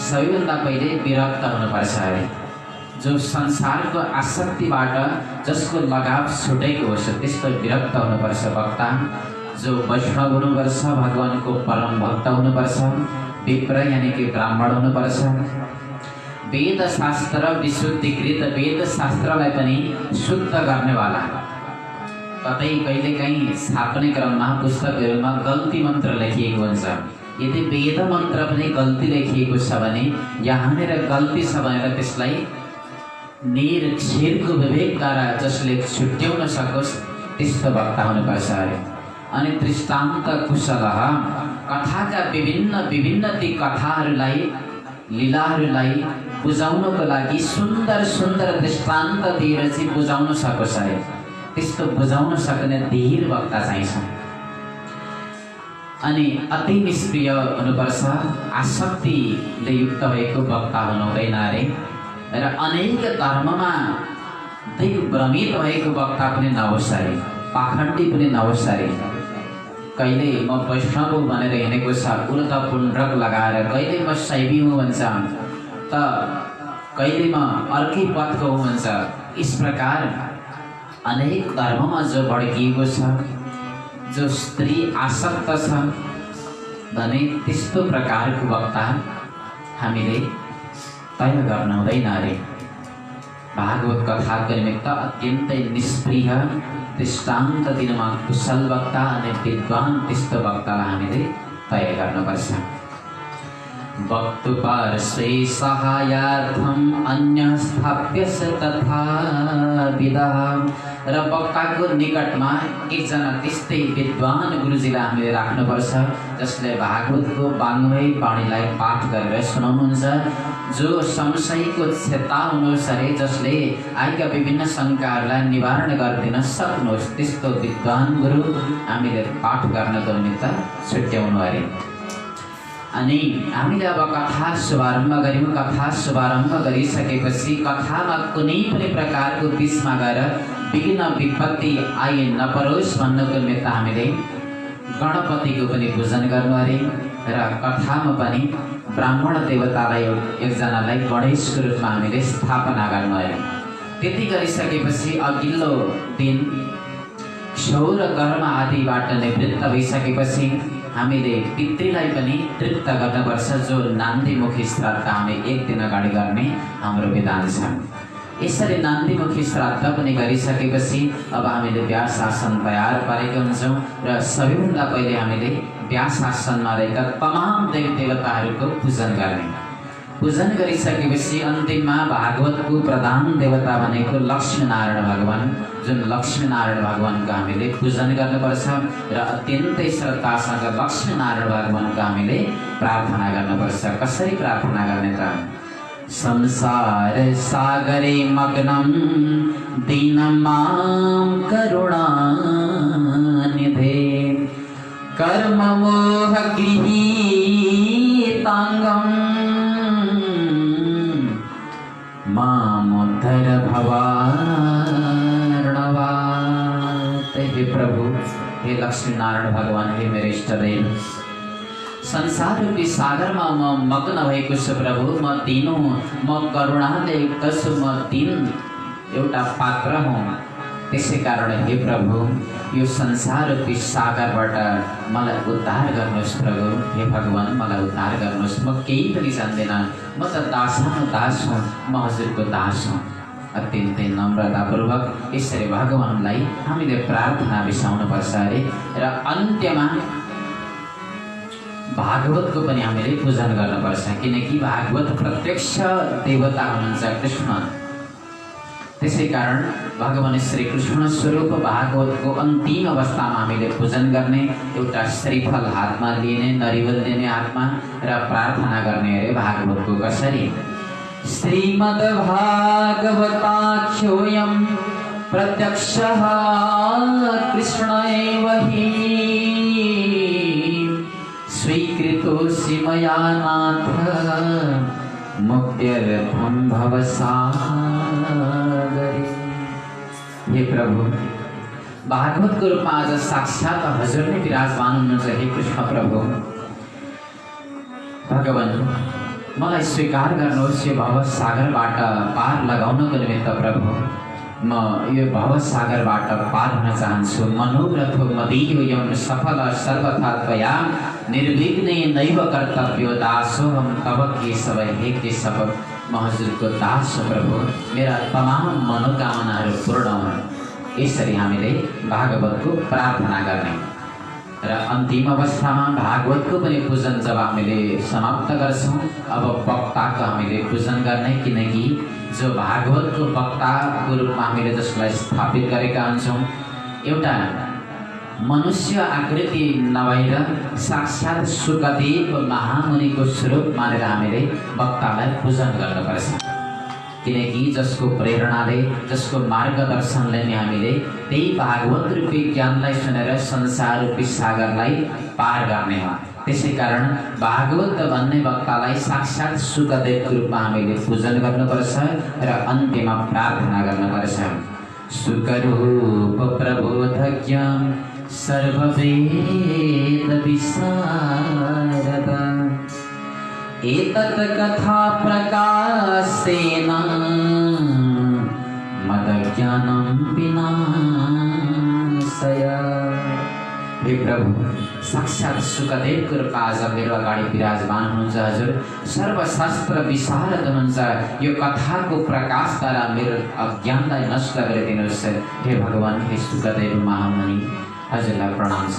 सबैभन्दा पहिले विरक्त हुनुपर्छ अरे। जो संसारको आसक्तिबाट जसको लगाव छुटेको होस् त्यस्तो विरक्त हुनुपर्छ वक्ता। जो वैष्णव हुनुपर्छ, भगवानको परम भक्त हुनुपर्छ, विप्र यानि कि ब्राह्मण हुनुपर्छ। वेदशास्त्र विशुद्धिकृत, वेदशास्त्रलाई पनि शुद्ध गर्नेवाला। कतै कहिलेकाहीँ छाप्ने क्रममा पुस्तकहरूमा गल्ती मन्त्र लेखिएको हुन्छ। यदि वेद मन्त्र पनि गल्ती लेखिएको छ भने यहाँनिर गल्ती छ भनेर त्यसलाई निरक्षरको विवेकद्वारा जसले छुट्याउन सकोस् त्यस्तो वक्ता हुनुपर्छ अरे। अनि दृष्टान्त कुशल, कथाका विभिन्न ती कथाहरूलाई लीलाहरूलाई बुझाउनको लागि सुन्दर सुन्दर दृष्टान्त दिएर चाहिँ बुझाउन सकोस् अरे। त्यस्तो बुझाउन सक्ने धीर वक्ता चाहिन्छ। अनि अति निष्क्रिय हुनुपर्छ, आसक्तिले युक्त भएको वक्ता हुनुहुँदैन अरे। र अनेक धर्ममा दिग्भ्रमित भएको वक्ता पनि नहोस् अरे, पाखण्डी पनि नहोस् अरे। कहिले म वैष्णव हुँ भनेर हिँडेको छ उल्टा पुण्ड्रक लगाएर, कहिले म शैवी हुँ भन्छ त कहिले म अर्कै पथको हुँ भन्छ। इस प्रकार अनेक धर्ममा जो भड्किएको छ, जो स्त्री आसक्त छ भने त्यस्तो प्रकारको वक्ता हामीले तय गर्न हुँदैन अरे। भागवत कथाको निमित्त अत्यन्तै निष्प्रिय दृष्टान्त दिनमा कुशल वक्ता अनि विद्वान त्यस्तो वक्तालाई हामीले तय गर्नुपर्छ। वक्तुपार्श्वे सहायार्थम् अन्यः स्थाप्यस तथा विदः। र वक्ताको निकटमा एकजना त्यस्तै विद्वान गुरुजीलाई हामीले राख्नुपर्छ जसले भागवतको वाङ्मय बाणीलाई पाठ गरेर सुनाउनुहुन्छ, जो संशयको चेताउनुसारै जसले आएका विभिन्न शङ्काहरूलाई निवारण गरिदिन सक्नुहोस् त्यस्तो विद्वान गुरु हामीले पाठ गर्नको निमित्त छुट्याउनु अरे। अनि हामीले अब कथा शुभारम्भ गऱ्यौँ। कथा शुभारम्भ गरिसकेपछि कथामा कुनै पनि प्रकारको बिचमा गएर विघ्न विपत्ति आइ नपरोस् भन्नको निमित्त हामीले गणपतिको पनि पूजन गर्नु अरे। र कथामा पनि ब्राह्मण देवतालाई एकजनालाई गणेशको रूपमा हामीले स्थापना गर्नु अरे। त्यति गरिसकेपछि अघिल्लो दिन क्षौर कर्म आदिबाट निवृत्त भइसकेपछि हामीले पितृलाई पनि तृप्त गर्नुपर्छ, जो नान्दीमुखी श्राद्ध हामी एक दिन अगाडि गर्ने हाम्रो विधान छ। यसरी नान्दीमुखी श्राद्ध पनि गरिसकेपछि अब हामीले व्यास आसन तयार पारेका हुन्छौँ र सबैभन्दा पहिले हामीले व्यास आसनमा रहेका तमाम देवी देवताहरूको पूजन गर्ने। पूजन गरिसकेपछि अन्तिममा भागवतको प्रधान देवता भनेको लक्ष्मीनारायण भगवान, जुन लक्ष्मीनारायण भगवानको हामीले पूजन गर्नुपर्छ र अत्यन्तै श्रद्धासँग लक्ष्मीनारायण भगवानको हामीले प्रार्थना गर्नुपर्छ। कसरी प्रार्थना गर्ने त? संसार सागरे मग्नं दीनमां करुणानिधे कर्ममोह गृहीतांगं मामुद्धर भवार्णवात्। हे प्रभु, हे लक्ष्मीनारायण भगवान, हे मेरो इष्टदेव, संसार रूपी सागरमा म मग्न भएको छु प्रभु। म दिनु, म करुणाले कसु, म दिन एउटा पात्र हुँ। त्यसै कारण हे प्रभु, यो संसार रूपी सागरबाट मलाई उद्धार गर्नुहोस् प्रभु। हे भगवान, मलाई उद्धार गर्नुहोस्। म केही पनि जान्दिनँ, म त दासानो दास हुँ, म हजुरको दास हुँ। अत्यन्तै नम्रतापूर्वक यसरी भगवानलाई हामीले प्रार्थना बिसाउनुपर्छ अरे। र अन्त्यमा भागवतको पनि हामीले पूजन गर्नुपर्छ, किनकि भागवत प्रत्यक्ष देवता हुनुहुन्छ कृष्ण। त्यसै कारण भगवान श्री कृष्ण स्वरूप भागवतको अन्तिम अवस्थामा हामीले पूजन गर्ने। एउटा श्रीफल हातमा लिने, नरिवल लिने हातमा र प्रार्थना गर्ने अरे भागवतको। कसरी? श्रीमद्भागवताख्योऽयं प्रत्यक्षः कृष्ण एव हि स्वीकृतोऽसि मया नाथ मुक्त्यर्थं भवसागरे। हे प्रभु, भागवतको रूपमा आज साक्षात हजुर नै विराजमान हुनुहुन्छ। हे कृष्ण प्रभु, भगवान, मलाई स्वीकार गर्नुहोस्। यो भवसागरबाट पार लगाउनको निमित्त प्रभु म यो भवसागरबाट पार हुन चाहन्छु। मनोरथ मदीयोऽयं सफल सर्वथा त्वया निर्विघ्नेनैव कर्तव्यो दासोऽहं तव केशव। हे केशव, म हजुरको दास हो प्रभु। मेरा तमाम मनोकामनाहरू पूर्ण हुन्। यसरी हामीले भागवतको प्रार्थना गर्ने र अन्तिम अवस्थामा भागवतको पनि पूजन जब हामीले समाप्त गर्छौँ, अब वक्ताको हामीले पूजन गर्ने। किनकि जो भागवतको वक्ताको रूपमा हामीले जसलाई स्थापित गरेका हुन्छौँ, एउटा मनुष्य आकृति नभएर साक्षात् शुकदेव महामुनिको स्वरूप मानेर हामीले वक्तालाई पूजन गर्नुपर्छ। किनकि जसको प्रेरणाले, जसको मार्गदर्शनले नै हामीले त्यही भागवत रूपी ज्ञानलाई सुनेर संसार रूपी सागरलाई पार गर्ने हो। त्यसै कारण भागवत भन्ने वक्तालाई साक्षात् शुकदेवको रूपमा हामीले पूजन गर्नुपर्छ र अन्त्यमा प्रार्थना गर्नुपर्छ। शुकरूप प्रबोधज्ञ सर्ववेद विशारद एतत् कथा प्रकाशेन मदज्ञानं विनाशय। हे प्रभु, साक्षात् शुकदेवको रूपमा आज मेरो अगाडि विराजमान हुनुहुन्छ। हजुर सर्वशास्त्र विशारद हुनुहुन्छ। यो कथाको प्रकाशद्वारा मेरो अज्ञानलाई नष्ट गरिदिनुहोस्। हे भगवान, हे शुकदेव महामुनि, हजुरलाई प्रणाम छ।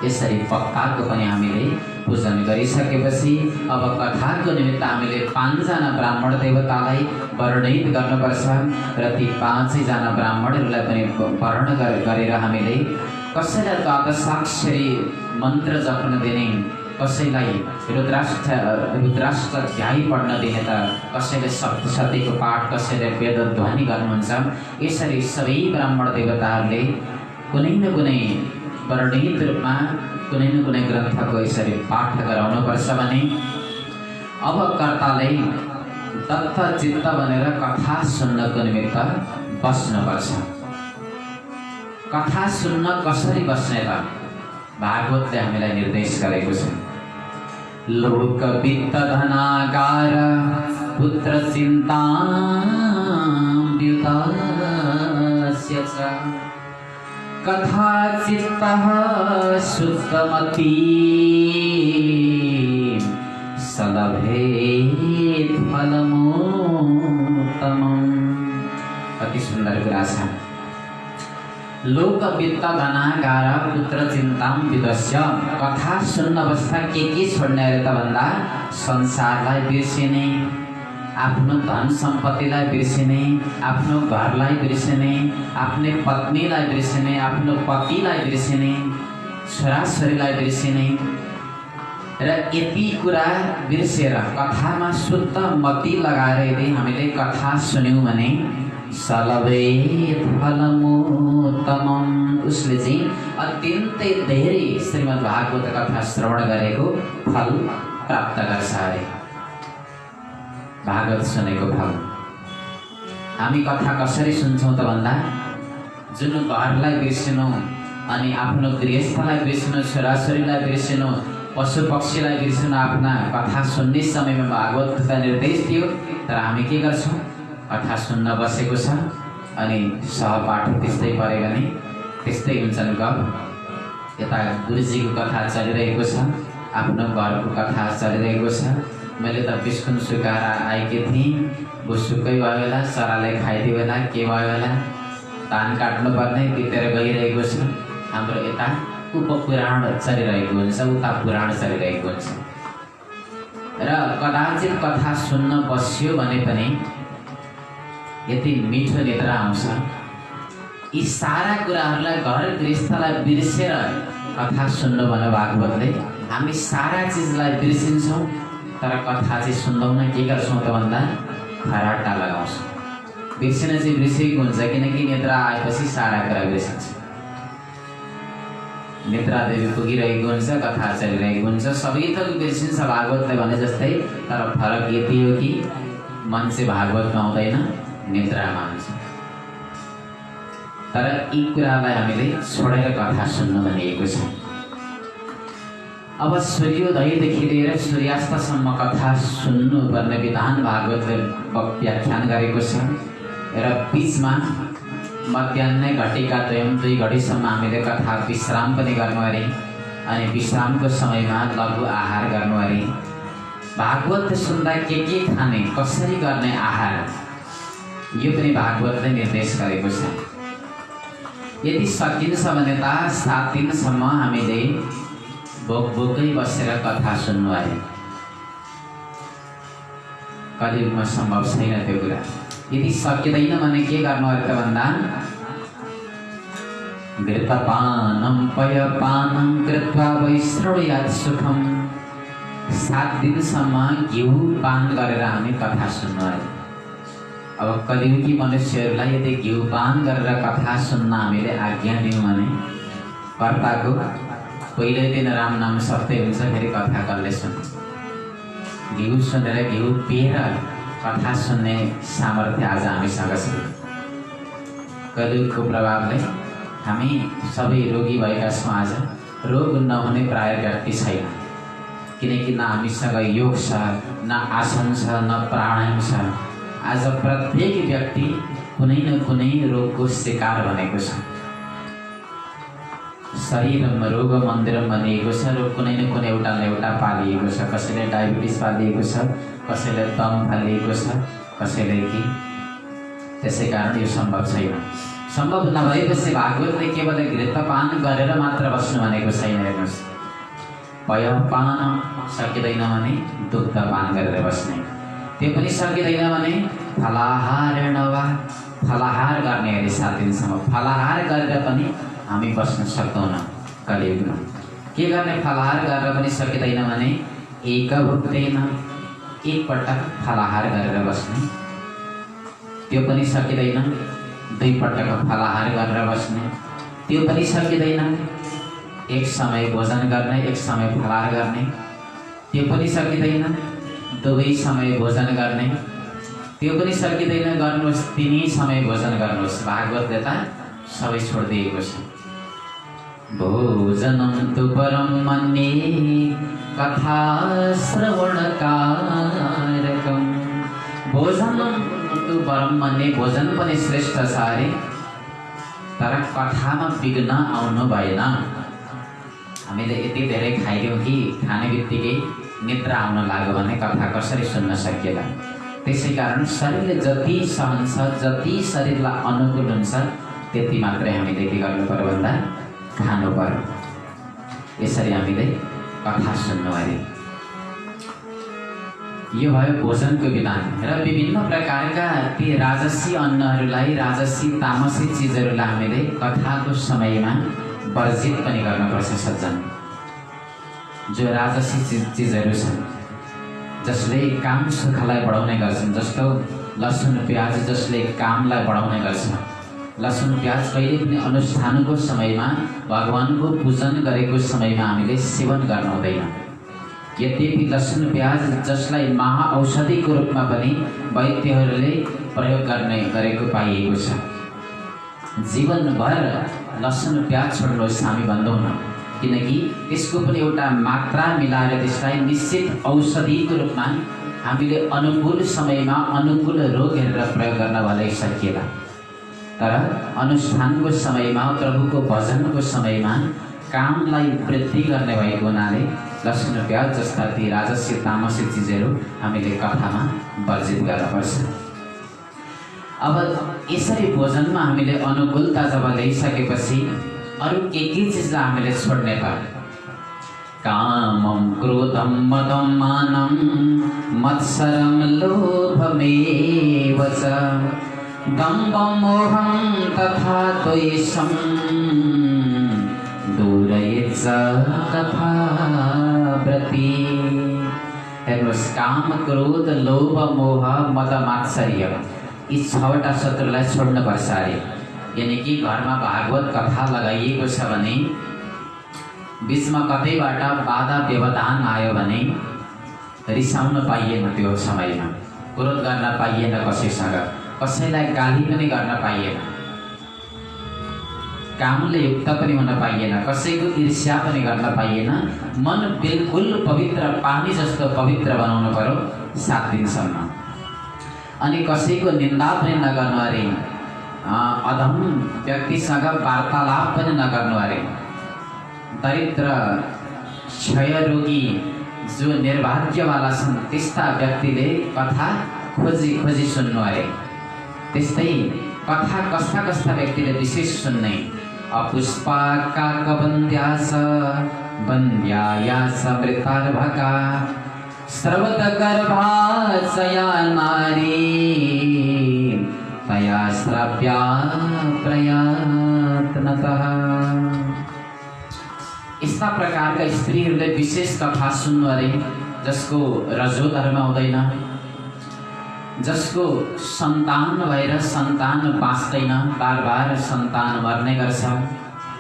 यसरी वक्ताको पनि हामीले पूजन गरिसकेपछि अब कथाको निमित्त हामीले 5 जना ब्राह्मण देवतालाई वर्णित गर्नुपर्छ र ती 5 जना ब्राह्मणहरूलाई पनि वर्ण गरेर हामीले कसैलाई द्वादशाक्षरी मन्त्र जप्न दिने, कसैलाई रुद्राष्टाध्यायी पढ्न दिने, त कसैले सप्तशतीको पाठ, कसैले वेदध्वनि गर्नुहुन्छ। यसरी सबै ब्राह्मण देवताहरूले कुनै न कुनै वर्णित रूपमा कुनै न कुनै ग्रन्थको यसरी पाठ गराउनुपर्छ भने अब कर्ताले दत्त चित्त बनेर कथा सुन्नको निमित्त बस्नुपर्छ। कथा सुन्न कसरी बस्ने त भागवतले हामीलाई निर्देश गरेको छ। लोक वित्त धनागार पुत्र चिन्ताम्ब्युतस्य च कथा चित्तः शुद्धमती सलभेत् फलमोत्तमम्। अति सुन्दर कुरा छ। लोक वित्त धनागार पुत्र चिन्ताम्बितस्य कथा सुन्न बस्दा के छोड्ने अरे त भन्दा संसारलाई बिर्सिने, आफ्नो धन सम्पत्तिलाई बिर्सिने, आफ्नो घरलाई बिर्सिने, आफ्नो पत्नीलाई बिर्सिने, आफ्नो पतिलाई बिर्सिने, छोराछोरीलाई बिर्सिने र यति कुरा बिर्सेर कथामा शुद्ध मति लगाएर यदि हामीले कथा सुन्यौँ भने सलभेत् फलमोत्तमम्, उसले चाहिँ अत्यन्तै धेरै श्रीमद् भागवत कथा श्रवण गरेको फल प्राप्त गर्छ अरे। भागवत सुनेको फल हामी कथा कसरी सुन्छौँ त भन्दा जुन घरलाई बिर्सिनु अनि आफ्नो गृहस्थलाई बिर्सिनु, छोराछोरीलाई बिर्सिनु, पशु पक्षीलाई बिर्सिनु आफ्ना कथा सुन्ने समयमा भागवतका निर्देश दियो। तर हामी के गर्छौँ? कथा सुन्न बसेको छ अनि सहपाठ त्यस्तै पऱ्यो भने त्यस्तै हुन्छन् गफ। यता गुरुजीको कथा चलिरहेको छ, आफ्नो घरको कथा चलिरहेको छ। मैले त बिस्कुट सुकाएर आएकी थिएँ, वो सुकै भयो होला, चराले खाइदियो होला, के भयो होला, धान काट्नुपर्ने बितेर गइरहेको छ। हाम्रो यता उपपुराण चलिरहेको हुन्छ, उता पुराण चलिरहेको हुन्छ र कदाचित कथा सुन्न बस्यो भने पनि यति मिठो निद्रा आउँछ। यी सारा कुराहरूलाई घर गृहस्थलाई बिर्सेर कथा सुन्नु भन्नु भागवतले हामी सारा चिजलाई बिर्सिन्छौँ तर कथा चाहिँ सुन्दैनौँ। के गर्छौँ त भन्दा खराटा लगाउँछौँ। बिर्सिन चाहिँ बिर्सेको हुन्छ किनकि निद्रा आएपछि सारा कुरा बिर्सिन्छ। निद्रा देवी पुगिरहेको हुन्छ, कथा चलिरहेको हुन्छ, सबै थोक बिर्सिन्छ भागवतले भने जस्तै। तर फरक यति हो कि मान्छे भागवतमा आउँदैन, निद्रामा आउँछ। तर यी कुरालाई हामीले छोडेर कथा सुन्नु भनिएको छ। अब सूर्योदयदेखि लिएर सूर्यास्तसम्म कथा सुन्नुपर्ने विधान भागवतले व्याख्यान गरेको छ र बिचमा मध्याह्न घटिका 2 घडीसम्म हामीले कथा विश्राम पनि गर्नु अरे अनि विश्रामको समयमा लघु आहार गर्नु अरे। भागवत सुन्दा के खाने, कसरी गर्ने आहार, यो पनि भागवतले निर्देश गरेको छ। यदि सकिन्छ भने त 7 दिनसम्म हामीले भोकै बसेर कथा सुन्नु अरे। कलियुगमा सम्भव छैन त्यो कुरा। यदि सकिँदैन भने के गर्नु अरे त भन्दा घृतपानं पयपानं कृत्वा वैश्रवयात् सुखम। 7 दिनसम्म घिउ पान गरेर हामी कथा सुन्नु अरे। अब कलियुगी मनुष्यहरूलाई यदि घिउ पान गरेर कथा सुन्न हामीले आज्ञा दियौँ भने कर्ताको पहिलो दिन राम नाम सत्य हुन्छ, फेरि कथा कसले सुन्छ? घिउ सुनेर घिउ पिएर कथा सुन्ने सामर्थ्य आज हामीसँग छ। कलियुगको प्रभावले हामी सबै रोगी भएका छौँ। आज रोग नहुने प्राय व्यक्ति छैन किनकि न हामीसँग योग छ, न आसन छ, न प्राणायाम छ। आज प्रत्येक व्यक्ति कुनै न कुनै रोगको शिकार बनेको छ। शरीरमा रोग मन्दिर बनिएको छ, रोग कुनै न कुनै एउटा न एउटा पालिएको छ। कसैले डायबिटिस पालिएको छ, कसैले दम फालिएको छ, कसैले कि। त्यसै कारण यो सम्भव छैन। सम्भव नभएपछि भागवतले केवल घृतपान गरेर मात्र बस्नु भनेको छैन। हेर्नुहोस्, पेय पान सकिँदैन भने दुग्ध पान गरेर बस्ने, त्यो पनि सकिँदैन भने फलाहार नवा फलाहार गर्ने अरे 7 दिनसम्म फलाहार गरेर पनि हामी बस्न सक्दैनौँ कलियुगमा। के गर्ने फलाहार गरेर पनि सकिँदैन भने एकभुक्तेन एक पटक फलाहार गरेर बस्ने, त्यो पनि सकिँदैन। 2 पटक फलाहार गरेर बस्ने, त्यो पनि सकिँदैन। एक समय भोजन गर्ने, एक समय फलाहार गर्ने, त्यो पनि सकिँदैन। 2 समय भोजन गर्ने, त्यो पनि सकिँदैन। गर्नुहोस् 3 समय भोजन गर्नुहोस्। भागवतले त सबै छोडिदिएको छ। भोजनं तु परं मन्ये कथा श्रवणकारकम्। भोजनं तु परं मन्ये, भोजन पनि श्रेष्ठ छ अरे, तर कथामा विघ्न आउनु भएन। हामीले यति धेरै खाइदियौँ कि खाने बित्तिकै निद्रा आउन लाग्यो भने कथा कसरी सुन्न सकिएला। त्यसै कारण शरीरले जति सहन्छ, जति शरीरलाई अनुकूल हुन्छ, त्यति मात्रै हामीले के गर्नु पर्यो भन्दा खानु पर्यो। यसरी हामीले कथा सुन्नु अरे। यो भयो भोजनको विधान। र विभिन्न प्रकारका ती राजसी अन्नहरूलाई, राजसी तामसी चिजहरूलाई हामीले कथाको समयमा वर्जित पनि गर्नुपर्छ सज्जन। जो राजसी चिजहरू छन् जसले काम सुखलाई बढाउने गर्छन्, जस्तो लसुन प्याज जसले कामलाई बढाउने गर्छ। लसुन प्याज कहिले पनि अनुष्ठानको समयमा, भगवानको पूजन गरेको समयमा हामीले सेवन गर्न हुँदैन। यद्यपि लसुन प्याज जसलाई महाऔषधिको रूपमा पनि वैद्यहरूले प्रयोग गरेको पाइएको छ। जीवनभर लसुन प्याज छोड्नुहोस् हामी भन्दैनौँ, किनकि त्यसको पनि एउटा मात्रा मिलाएर त्यसलाई निश्चित औषधिको रूपमा हामीले अनुकूल समयमा अनुकूल रोग हेरेर प्रयोग गर्न भलै सकिएला। तर अनुष्ठानको समयमा, प्रभुको भजनको समयमा कामलाई वृद्धि गर्ने भएको हुनाले लसुन प्याज जस्ता ती राजसी तामसी चिजहरू हामीले कथामा वर्जित गर्नुपर्छ। अब यसरी भोजनमा हामीले अनुकूलता जब ल्याइसकेपछि अरू के चिजलाई हामीले छोड्ने पर्यो। कामं क्रोधं मदं मानं मत्सरं लोभमेव च दम्भं मोहं तथा द्वेषं दूरयेत् तथा व्रति। हेर्नुहोस्, काम क्रोध लोभ मोह मद मात्सर्य यी 6वटा शत्रुलाई छोड्नुपर्छ अरे। यानी कि घरमा भागवत कथा लगाइएको छ भने बीचमा कतैबाट बाधा व्यवधान आयो भने रिसाउन पाइएन, त्यो समयमा क्रोध गर्न पाइएन कसैसँग, कसैलाई गाली पनि गर्न पाइएन, कामले युक्त पनि हुन पाइएन, कसैको ईर्ष्या पनि गर्न पाइएन। मन बिल्कुल पवित्र, पानी जस्तो पवित्र बनाउनु पर्यो 7 दिनसम्म। अनि कसैको निन्दा पनि नगर्नु अरे, अधम व्यक्तिसँग वार्तालाप पनि नगर्नु अरे। दरिद्र, क्षयरोगी, जो निर्भाग्यवाला छन् त्यस्ता व्यक्तिले कथा खोजी सुन्नु अरे। त्यस्तै कथा कस्ता कस्ता व्यक्तिले विशेष सुन्ने। अपुष्पाकाकवन्द्यास वन्द्यायास मृतार्भका स्रवतगर्भा सया नारी तया श्राव्या प्रयत्नतः। यस्ता प्रकारका स्त्रीहरूले विशेष कथा सुन्नु अरे, जसको रजोधर्म हुँदैन, जसको सन्तान भएर सन्तान बाँच्दैन, बार बार सन्तान मर्ने गर्छ,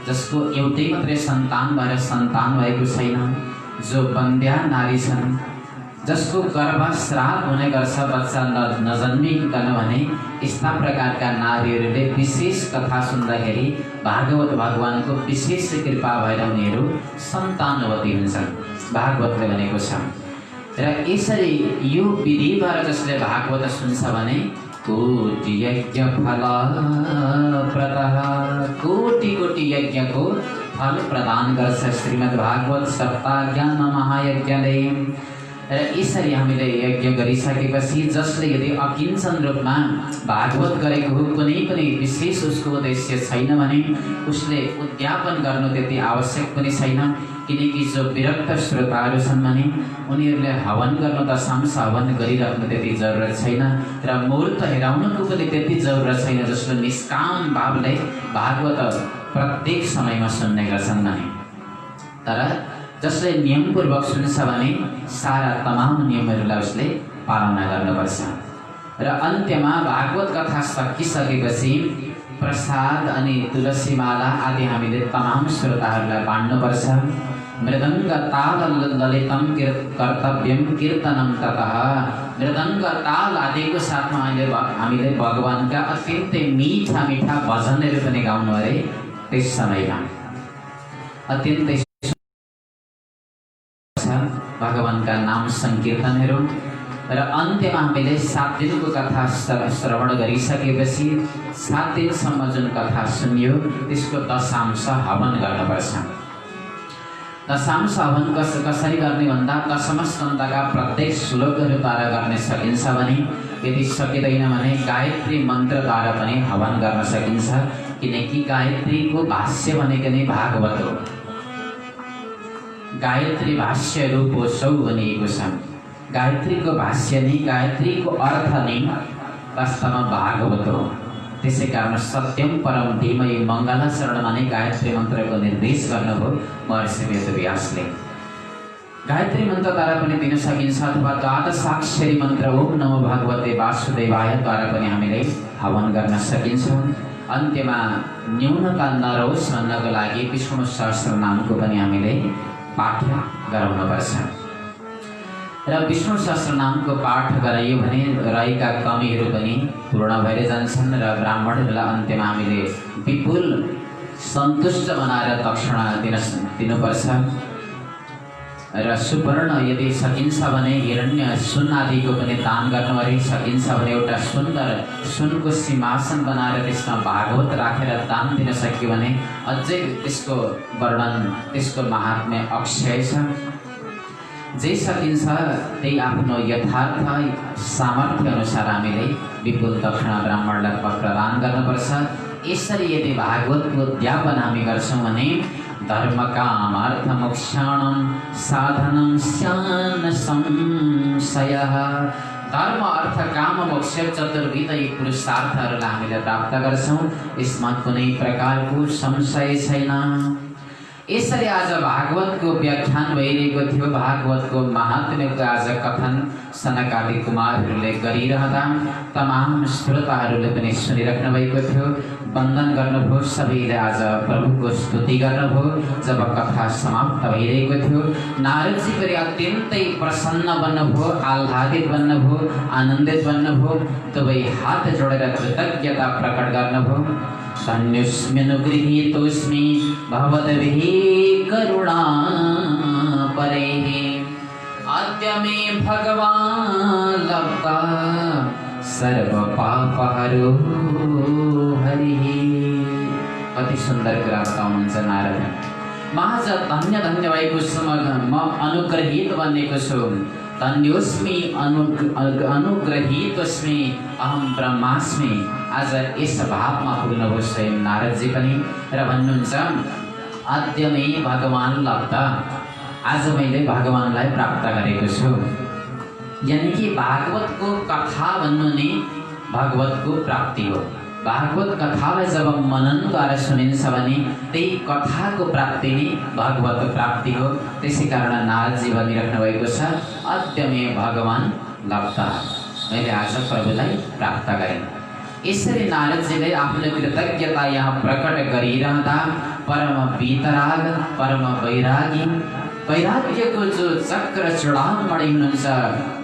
जसको एउटै मात्रै सन्तान भएर सन्तान भएको छैन, जो बन्द्या नारी छन्, जसको गर्भस्राव हुने गर्छ बच्चा नजन्मिकन भने, यस्ता प्रकारका नारीहरूले विशेष कथा सुन्दाखेरि भागवत भगवानको विशेष कृपा भएर उनीहरू सन्तानवती हुन्छन्, भागवतले भनेको छ। र यसरी यो विधिद्वारा जसले भागवत सुन्छ भने कोटि यज्ञ फलप्रदः, कोटि कोटि यज्ञको फल प्रदान गर्छ। श्रीमद् भागवत सप्ताह ज्ञान महायज्ञले र यसरी हामीले यज्ञ गरिसकेपछि जसले यदि अकिञ्चन रूपमा भागवत गरेको हो, कुनै पनि विशेष उसको उद्देश्य छैन भने उसले उद्यापन गर्नु त्यति आवश्यक पनि छैन, किनकि जो विरक्त श्रोताहरू छन् भने उनीहरूले हवन गर्नु त सांस हवन गरिराख्नु त्यति जरुरत छैन र मुहूर्त हेराउनुको पनि त्यति जरुरत छैन, जसले निष्काम भावले भागवत प्रत्येक समयमा सुन्ने गर्छन् भने। तर जसले नियमपूर्वक सुन्छ भने सारा तमाम नियमहरूलाई उसले पालना गर्नुपर्छ। र अन्त्यमा भागवत कथा सकिसकेपछि प्रसाद अनि तुलसीमाला आदि हामीले तमाम श्रोताहरूलाई बाँड्नुपर्छ। मृदङ्ग ताल ललितम कर्तव्यम कीर्तनम ततः। मृदङ्ग ताल आदिको साथमा हामीले भगवानका अत्यन्तै मीठा मीठा भजनहरू पनि गाउनु अरे। त्यस समयमा अत्यन्तै भगवानका नाम संकीर्तनहरू र अन्त्यमा हामीले 7 दिनको कथा श्रवण गरिसकेपछि 7 दिनसम्म जुन कथा सुनियो त्यसको दशांश हवन गर्नुपर्छ। दशांश हवन कसरी गर्ने भन्दा दशम स्कन्धका प्रत्येक श्लोकहरूद्वारा गर्न सकिन्छ भने, यदि सकिँदैन भने गायत्री मन्त्रद्वारा पनि हवन गर्न सकिन्छ, किनकि गायत्रीको भाष्य भनेको नै भागवत हो। गायत्री भाष्य रूपोत्सव भनिएको छ। गायत्रीको भाष्य नै, गायत्रीको अर्थ नै वास्तवमा भागवत हो। त्यसै कारण सत्यम परम धीमहि मङ्गलाचरणमा नै गायत्री मन्त्रको निर्देश गर्नुभयो महर्षि वेदव्यासले। गायत्री मन्त्रद्वारा पनि दिन सकिन्छ अथवा द्वादशाक्षरी मन्त्र ओम नमो भगवते वासुदेवायद्वारा पनि हामीले हवन गर्न सकिन्छ। अन्त्यमा न्यूनता नरोस् भन्नको लागि विष्णु सहस्रनामको पनि हामीले पाठ गराउनुपर्छ। र विष्णु सहस्रनामको पाठ गराइयो भने रहेका कमीहरू पनि पूर्ण भएर जान्छन् र ब्राह्मणहरूलाई अन्त्यमा हामीले विपुल सन्तुष्ट बनाएर दक्षिणा दिनुपर्छ। र सुवर्ण यदि सकिन्छ भने हिरण्य सुन आदिको पनि दान गर्नु अरे। सकिन्छ भने एउटा सुन्दर सुनको सिंहासन बनाएर त्यसमा भागवत राखेर दान दिन सक्यो भने अझै त्यसको वर्णन, त्यसको महात्म्य अक्षय छ। जे सकिन्छ त्यही आफ्नो यथार्थ सामर्थ्य अनुसार हामीले विपुल दक्षिणा ब्राह्मणलाई प्रदान गर्नुपर्छ। यसरी यदि भागवतको उद्यापन हामी गर्छौँ भने धर्म काम अर्थ मोक्षाणम साधनम स्यान्न संशयः। धर्म अर्थ काम मोक्ष चतुर्विधै पुरुषार्थहरूलाई हामीले प्राप्त गर्छौँ, यसमा कुनै प्रकारको संशय छैन। यसरी आज भागवतको व्याख्यान भइरहेको थियो। भागवतको महात्म्यको आज कथन सनकादि कुमारहरूले गरिरहँदा तमाम श्रोताहरूले पनि सुनिराख्नु भएको थियो। वन्दन गर्नुभयो, सबैले आज प्रभुको स्तुति गर्नुभयो। जब कथा समाप्त भइरहेको थियो नारदजी पनि अत्यन्तै प्रसन्न बन्नुभयो, आह्लादित बन्नुभयो, आनन्दित बन्नुभयो। दुवै हात जोडेर कृतज्ञता प्रकट गर्नुभयो। धन्योऽस्म्यनुगृहीतोऽस्मि भवद्भिः करुणापरैः अद्य मे भगवान् लब्धा सर्वपापहरो हरिः। अति सुन्दर कुरा बताउनुहुन्छ नारद। म आज धन्य धन्य भएको छु, म अनुग्रहित बनेको छु। धन्योऽस्मि अनुग्रहीतोऽस्मि अहम ब्रह्मास्मि। आज यस भावमा पुग्नुभयो स्वयं नारदजी पनि र भन्नुहुन्छ अद्य मे भगवान् लब्धा। आज मैले भगवानलाई प्राप्त गरेको छु। यानि कि भागवतको कथा भन्नु नै भागवतको प्राप्ति हो। भागवत कथालाई जब मननद्वारा सुनिन्छ भने त्यही कथाको प्राप्ति नै भागवत प्राप्ति हो। त्यसै कारण नारदजी भनिराख्नु भएको छ अद्य मे भगवान् लब्धा। मैले आज प्रभुलाई प्राप्त गरेँ। यसरी नारदजीले आफ्नो कृतज्ञता यहाँ प्रकट गरिरहँदा परम वीतराग, परम वैरागी, वैराग्यको जो चक्र चूडामणि हुनुहुन्छ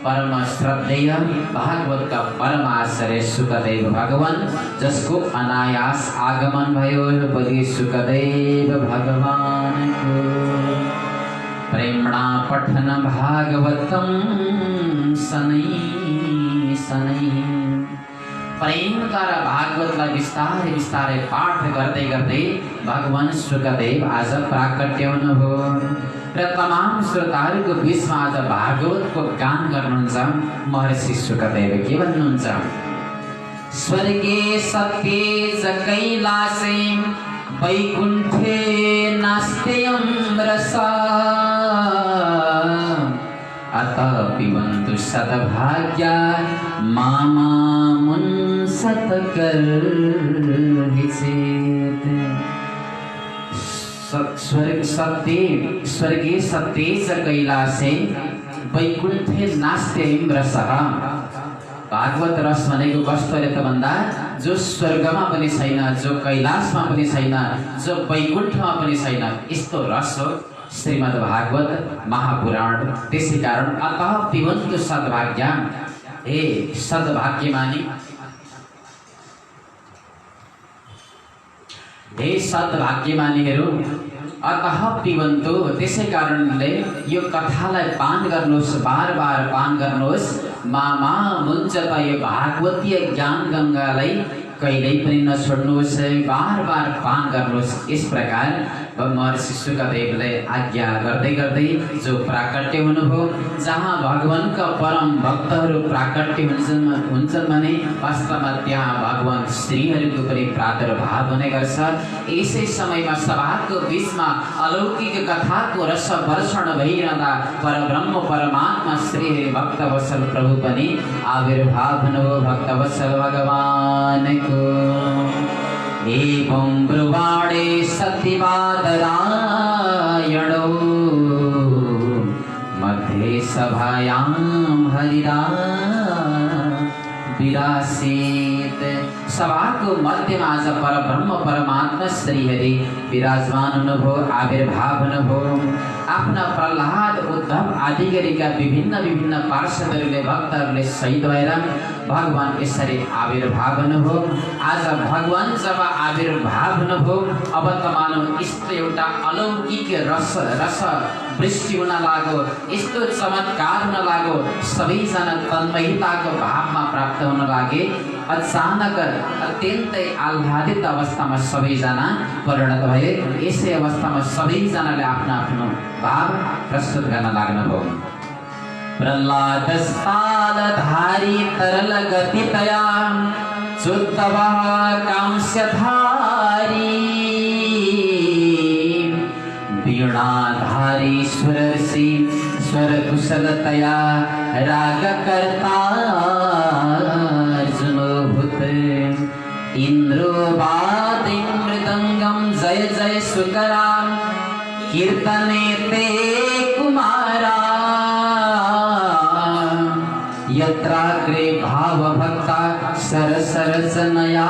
परम श्रद्धेय भागवतका परम आचार्य सुखदेव भगवान, जसको अनायास आगमन भयो। बोली सुखदेव भगवानको। प्रेमणा पठन भागवतम शनै शनै प्रेमद्वारा भागवतलाई बिस्तारै बिस्तारै पाठ गर्दै गर्दै भगवान शुकदेव आज प्राकट्य हुनुभयो र तमाम श्रोताहरूको बीचमा आज भागवतको गान गर्नुहुन्छ महर्षि शुकदेव के भन्नुहुन्छ? स्वर्गे सत्ये च कैलासे वैकुण्ठे नास्त्ययं रसा अतः पिबन्तु सद्भाग्या मामामुन् सत्कर्हिचेत्। स्वर्गे सत्ये च कैलासे वैकुण्ठे नास्त्ययं रसः। भागवत रस भनेको कस्तो रे त भन्दा जो स्वर्गमा पनि छैन, जो कैलाशमा पनि छैन, जो वैकुण्ठमा पनि छैन, यस्तो रस हो श्रीमद् भागवत महापुराण। त्यसै कारण अतः पिबन्तु सद्भाग्या, हे सद्भाग्यमानी, हे सद्भाग्यमानीहरू, अतः पिबन्तु, त्यसै कारणले यो कथालाई पान गर्नुहोस्, बार बार पान गर्नुहोस्। मामा मुञ्चत, यो भागवतीय ज्ञान गङ्गालाई कहिल्यै पनि नछोड्नुहोस्, बार बार पान गर्नुहोस्। यस प्रकार महर्षि शुकदेवले आज्ञा गर्दै गर्दै जो प्राकट्य हुनुभयो, जहाँ भगवानका परम भक्तहरू प्राकट्य हुन्छन् भने वास्तवमा त्यहाँ भगवान श्रीहरिको पनि प्रादुर्भाव हुने गर्छ। यसै समयमा सभाको बीचमा अलौकिक कथाको रस वर्षण भइरहँदा परब्रह्म परमात्मा श्रीहरि भक्तवत्सल प्रभु पनि आविर्भाव हुनुभयो भक्तवत्सल भगवानको। एवं ब्रुवाणे सत्यवादरायणो मध्ये सभायां हरिरा विरासीत। सभाको मध्यमा आज परब्रह्म परमात्मा श्रीहरि विराजमान हुनुभयो, आविर्भाव हुनुभयो। आफ्ना प्रहलाद, उद्धव आदि गरेका विभिन्न विभिन्न पार्षदहरूले, भक्तहरूले सहित भएर भगवान यसरी आविर्भाव हुनुभयो। आज भगवान जब आविर्भाव हुनुभयो, अब त मानौ यस्तो एउटा अलौकिक रस वृष्टि हुन लाग्यो, यस्तो चमत्कार हुन लाग्यो, सबैजना तन्मयताको भावमा प्राप्त हुन लागे। अचानक अत्यन्तै आह्लादित अवस्थामा सबैजना परिणत भए। यसै अवस्थामा सबैजनाले आफ्नो आफ्नो भाव प्रस्तुत गर्न लाग्नुभयो। प्रहलाद स्थालधारी तरल गतितया चुत्तवः कांस्यधारी वीणाधारी स्वरसी स्वर कुशलतया रागकर्ता अर्जुनोभूत। इंद्रो वादि मृदंगम जय जय सुकरा कीर्तने ते कुमारा यत्राग्रे भाव भक्ता सरसरसनया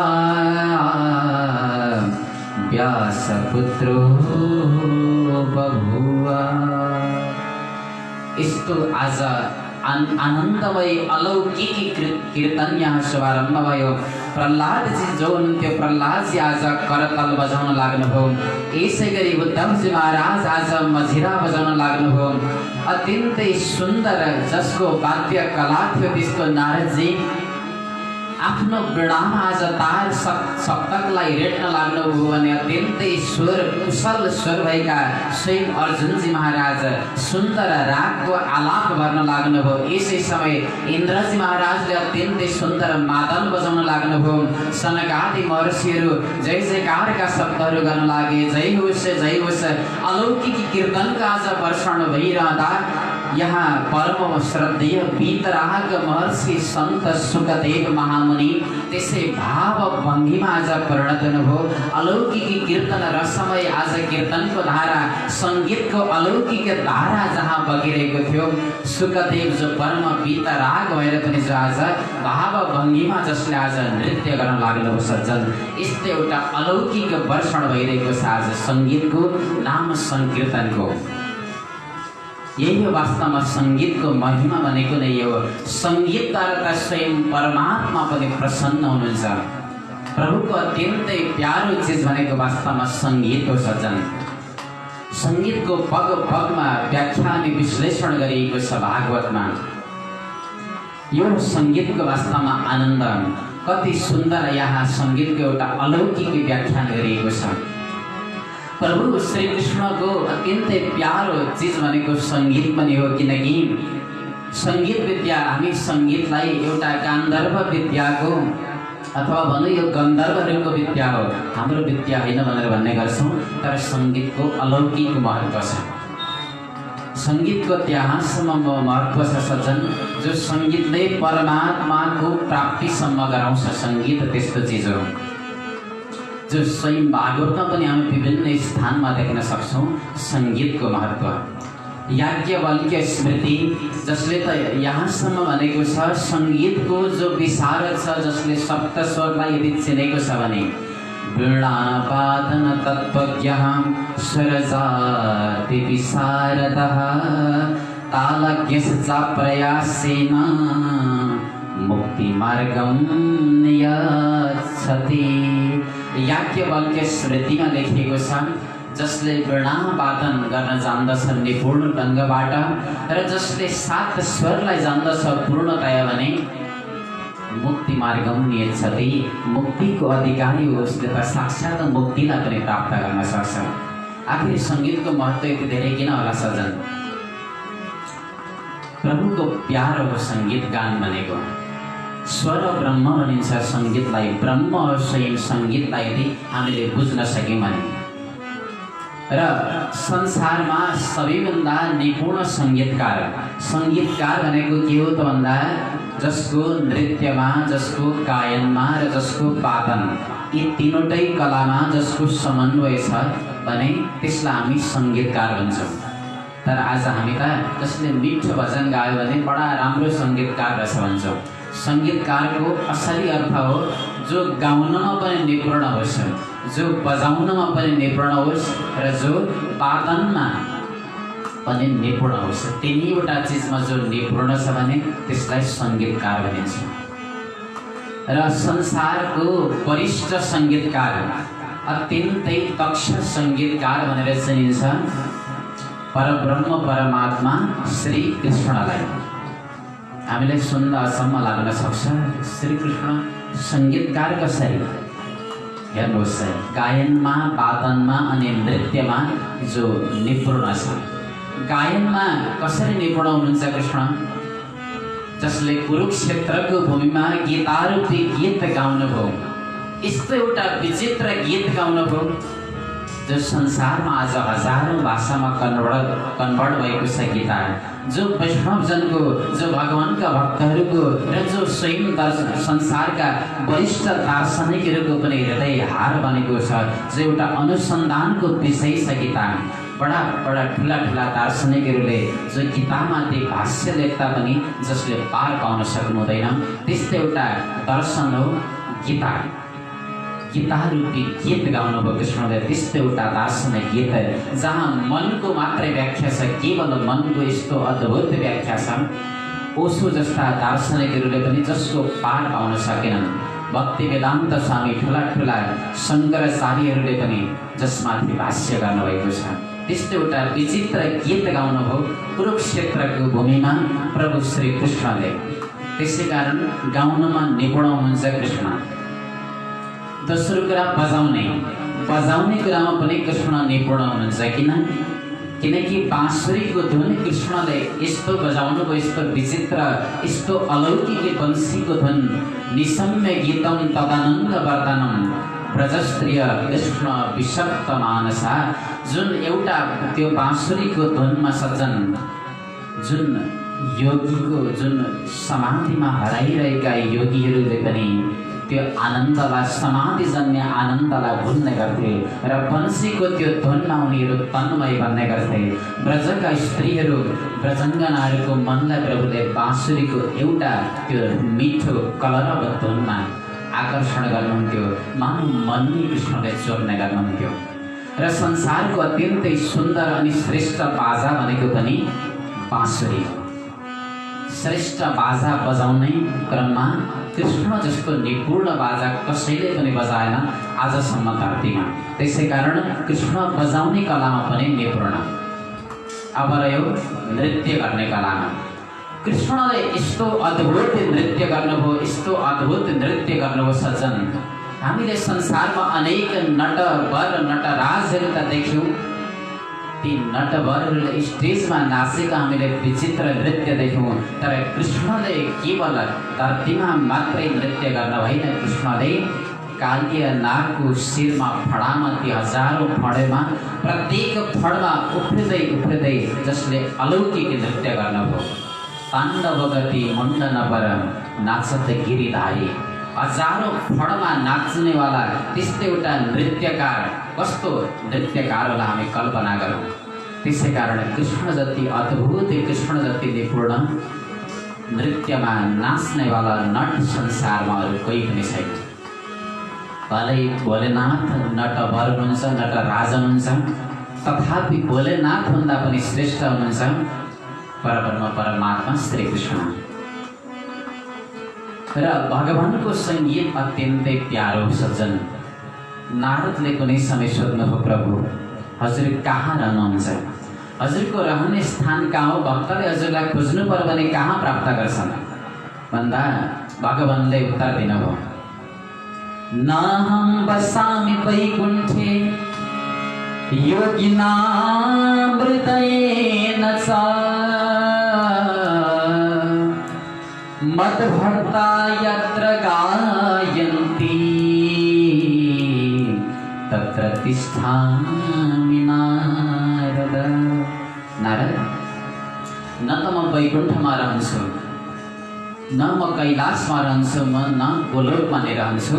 व्यासपुत्रो बभूवा। यस्तो आज आनन्दमय अलौकिक कीर्तन यहाँ शुभारम्भ भयो। प्रहलादजी जो हुनुहुन्थ्यो, प्रहलादजी आज करताल बजाउन लाग्नुभयो। यसै गरी उद्धवजी महाराज आज मझिरा बजाउन लाग्नुभयो। अत्यन्तै सुन्दर जसको वाद्य कला थियो त्यस्तो नारदजी आफ्नो वीणामा आज तार सप्तकलाई रेट्न लाग्नुभयो भने अत्यन्तै स्वर कुशल स्वर भएका स्वयं अर्जुनजी महाराज सुन्दर रागको आलाप गर्न लाग्नुभयो। यसै समय इन्द्रजी महाराजले अत्यन्तै सुन्दर मादल बजाउन लाग्नुभयो। सनकादि महर्षिहरू जय जयकारका शब्दहरू गर्न लागे। जय होस् अलौकिक कीर्तनका आज वर्षण भइरहँदा यहाँ परम श्रद्धेय वीतराग महर्षि सन्त शुकदेव महामुनि त्यसै भाव भङ्गीमा आज परिणत हुनुभयो। अलौकिक कीर्तन रसमय आज कीर्तनको धारा, सङ्गीतको अलौकिक धारा जहाँ बगिरहेको थियो, शुकदेव जो परम वीतराग भएर पनि जो आज भाव भङ्गीमा जसले आज नृत्य गर्न लाग्नुभयो सज्जन, यस्तो एउटा अलौकिक वर्षण भइरहेको छ आज सङ्गीतको, नाम सङ्कीर्तनको। यही हो वास्तवमा सङ्गीतको महिमा भनेको नै हो। सङ्गीतद्वारा त स्वयं परमात्मा पनि प्रसन्न हुनुहुन्छ। प्रभुको अत्यन्तै प्यारो चिज भनेको वास्तवमा सङ्गीत हो सज्जन। सङ्गीतको पग पगमा व्याख्या अनि विश्लेषण गरिएको छ भागवतमा। यो सङ्गीतको वास्तवमा आनन्द। कति सुन्दर यहाँ सङ्गीतको एउटा अलौकिक व्याख्यान गरिएको छ। प्रभु श्री कृष्णको अत्यन्तै प्यारो चिज भनेको सङ्गीत पनि हो, किनकि सङ्गीत विद्या, हामी सङ्गीतलाई एउटा गान्धर्व विद्याको अथवा भनौँ यो गन्धर्वहरूको विद्या हो, हाम्रो विद्या होइन भनेर भन्ने गर्छौँ। तर सङ्गीतको अलौकिक महत्त्व छ, सङ्गीतको त्यहाँसम्म महत्त्व छ सज्जन, जो सङ्गीतले परमात्माको प्राप्तिसम्म गराउँछ। सङ्गीत त्यस्तो चिज हो जो स्वयं भागवतमा पनि हामी विभिन्न स्थानमा देख्न सक्छौँ सङ्गीतको महत्त्व। याज्ञवल्क्य स्मृति जसले त यहाँसम्म भनेको छ सङ्गीतको जो विशारद छ, जसले सप्त स्वरलाई यदि चिनेको छ भने वीणावादन तत्त्वज्ञः स्वरजाति विशारदः तालज्ञश्च प्रयासेन मुक्तिमार्गं नियच्छति। याज्ञवल्क्य स्मृतिमा लेखिएको छ, जसले वीणा वादन गर्न जान्दछ निपुण ढङ्गबाट र जसले 7 स्वरलाई जान्दछ पूर्णतया भने मुक्ति मार्गम नियच्छति, मुक्तिको अधिकारी हो, उसले त साक्षात् मुक्तिलाई पनि प्राप्त गर्न सक्छ। आखिर सङ्गीतको महत्त्व यति धेरै किन होला सज्जन? प्रभुको प्यारो हो सङ्गीत गान भनेको। स्वर ब्रह्म भनिन्छ सङ्गीतलाई, ब्रह्म स्वयं सङ्गीतलाई यदि हामीले बुझ्न सक्यौँ भने। र संसारमा सबैभन्दा निपुण सङ्गीतकार भनेको के हो त भन्दा जसको नृत्यमा, जसको गायनमा र जसको वादन, यी तीनवटै कलामा जसको समन्वय छ भने त्यसलाई हामी सङ्गीतकार भन्छौँ। तर आज हामी त जसले मिठो भजन गायो भने बडा राम्रो सङ्गीतकार रहेछ भन्छौँ। सङ्गीतकारको असली अर्थ हो जो गाउनमा पनि निपुण होस्, जो बजाउनमा पनि निपुण होस् र जो वादनमा पनि निपुण होस्। तिनैवटा चिजमा जो निपुण छ भने त्यसलाई सङ्गीतकार भनिन्छ। र संसारको वरिष्ठ सङ्गीतकार, अत्यन्तै दक्ष सङ्गीतकार भनेर चिनिन्छ परब्रह्म परमात्मा श्री कृष्णलाई। हामीलाई सुन्दा अचम्म लाग्न सक्छ, श्रीकृष्ण सङ्गीतकार कसरी? हेर्नुहोस्, गायनमा, वादनमा अनि नृत्यमा जो निपुण छ। गायनमा कसरी निपुण हुनुहुन्छ कृष्ण? जसले कुरुक्षेत्रको भूमिमा गीतारूपी गीत गाउनुभयो, यस्तो एउटा विचित्र गीत गाउनुभयो जो संसारमा आज हजारौँ भाषामा कन्भर्ट भएको छ गीता, जो वैष्णवजनको, जो भगवानका भक्तहरूको र जो स्वयं संसारका वरिष्ठ दार्शनिकहरूको पनि हृदय हार बनेको छ, जो एउटा अनुसन्धानको विषय छ गीता। बडा बडा ठुला दार्शनिकहरूले जो गीतामाथि भाष्य लेख्दा पनि जसले पार पाउन सक्नु हुँदैन, त्यस्तो एउटा दर्शन हो गीता। गीतारूपी गीत गाउनुभयो कृष्णले, त्यस्तो एउटा दार्शनिक गीत जहाँ मनको मात्रै व्याख्या छ, केवल मनको यस्तो अद्भुत व्याख्या छ। ओशो जस्ता दार्शनिकहरूले पनि जसको पार पाउन सकेनन्, भक्ति वेदान्त स्वामी ठुला शङ्कराचार्यहरूले पनि जसमाथि भाष्य गर्नुभएको छ, त्यस्तो एउटा विचित्र गीत गाउनुभयो कुरुक्षेत्रको भूमिमा प्रभु श्री कृष्णले। त्यसै कारण गाउनमा निपुण हुनुहुन्छ कृष्ण। दोस्रो कुरा बजाउने कुरामा पनि कृष्ण निपुण हुनुहुन्छ। किनकि बाँसुरीको धुन कृष्णले यस्तो बजाउनु भयो, यस्तो विचित्र, यस्तो अलौकिक बंशीको धुन। निशम्य गीतम तदानन्द वर्धनम ब्रजस्त्रिय कृष्ण विषक्त मानसा, जुन एउटा त्यो बाँसुरीको धुनमा सज्जन, जुन योगीको, जुन समाधिमा हराइरहेका योगीहरूले पनि त्यो आनन्दलाई, समाधिजन्य आनन्दलाई भुल्ने गर्थे र वंशीको त्यो धुनमा उनीहरू तन्मय बन्ने गर्थे। ब्रजका स्त्रीहरू, ब्रजङ्गनाहरूको मनलाई प्रभुले बाँसुरीको एउटा त्यो मिठो कलरव धुनमा आकर्षण गर्नुहुन्थ्यो, मानव मनले कृष्णले चोर्ने गर्नुहुन्थ्यो। र संसारको अत्यन्तै सुन्दर अनि श्रेष्ठ बाजा भनेको पनि बाँसुरी। श्रेष्ठ बाजा बजाउने क्रममा कृष्ण जस्तो निपुण बाजा कसैले पनि बजाएन आजसम्म धरतीमा। त्यसै कारण कृष्ण बजाउने कलामा पनि निपुण। अब रह्यो नृत्य गर्ने कलामा। कृष्णले यस्तो अद्भुत नृत्य गर्नुभयो, यस्तो अद्भुत नृत्य गर्नुभयो सज्जन। हामीले संसारमा अनेक नटवर नटराजहरू त देख्यौँ, ती नटवरहरूले स्टेजमा नाचेको हामीले विचित्र नृत्य देख्यौँ, तर कृष्णले केवल धरतीमा मात्रै नृत्य गर्न भएन। कृष्णले कालीय नागको शिरमा फडामा ती हजारौँ फडेमा प्रत्येक फडमा उफ्रिँदै उफ्रिँदै जसले अलौकिक नृत्य गर्नुभयो। ताण्डव गति मुण्डन पर नाचत गिरिधारी, हजारौँ फडमा नाच्नेवाला त्यस्तै एउटा नृत्यकार, कस्तो नृत्यकारलाई हामी कल्पना गरौँ। त्यसै कारण कृष्ण जति अद्भुत, कृष्ण जति निपुण नृत्यमा नाच्नेवाला नट संसारमा अरू कोही पनि छैन। भलै भोलेनाथ नटवर हुनुहुन्छ, नटराज हुनुहुन्छ, तथापि भोलेनाथ भन्दा पनि श्रेष्ठ हुनुहुन्छ परब्रह्म परमात्मा श्री कृष्ण। र भगवानको सङ्गीत अत्यन्तै प्यारो सज्जन। नारदले कुनै समय सोध्नुभयो, प्रभु हजुर कहाँ रहनुहुन्छ, हजुरको रहने स्थान कहाँ हो, भक्तले हजुरलाई खोज्नु पर्यो भने कहाँ प्राप्त गर्छन् भन्दा भगवानले उत्तर दिनुभयो, नाहं वसामि वैकुण्ठे योगिनामृतेन च मद्भक्ता यत्र गायन्ति तत्र तिष्ठामि नारद। नारद, न त म वैकुण्ठमा रहन्छु, न म कैलाशमा रहन्छु, म न गोलोकमा नै रहन्छु।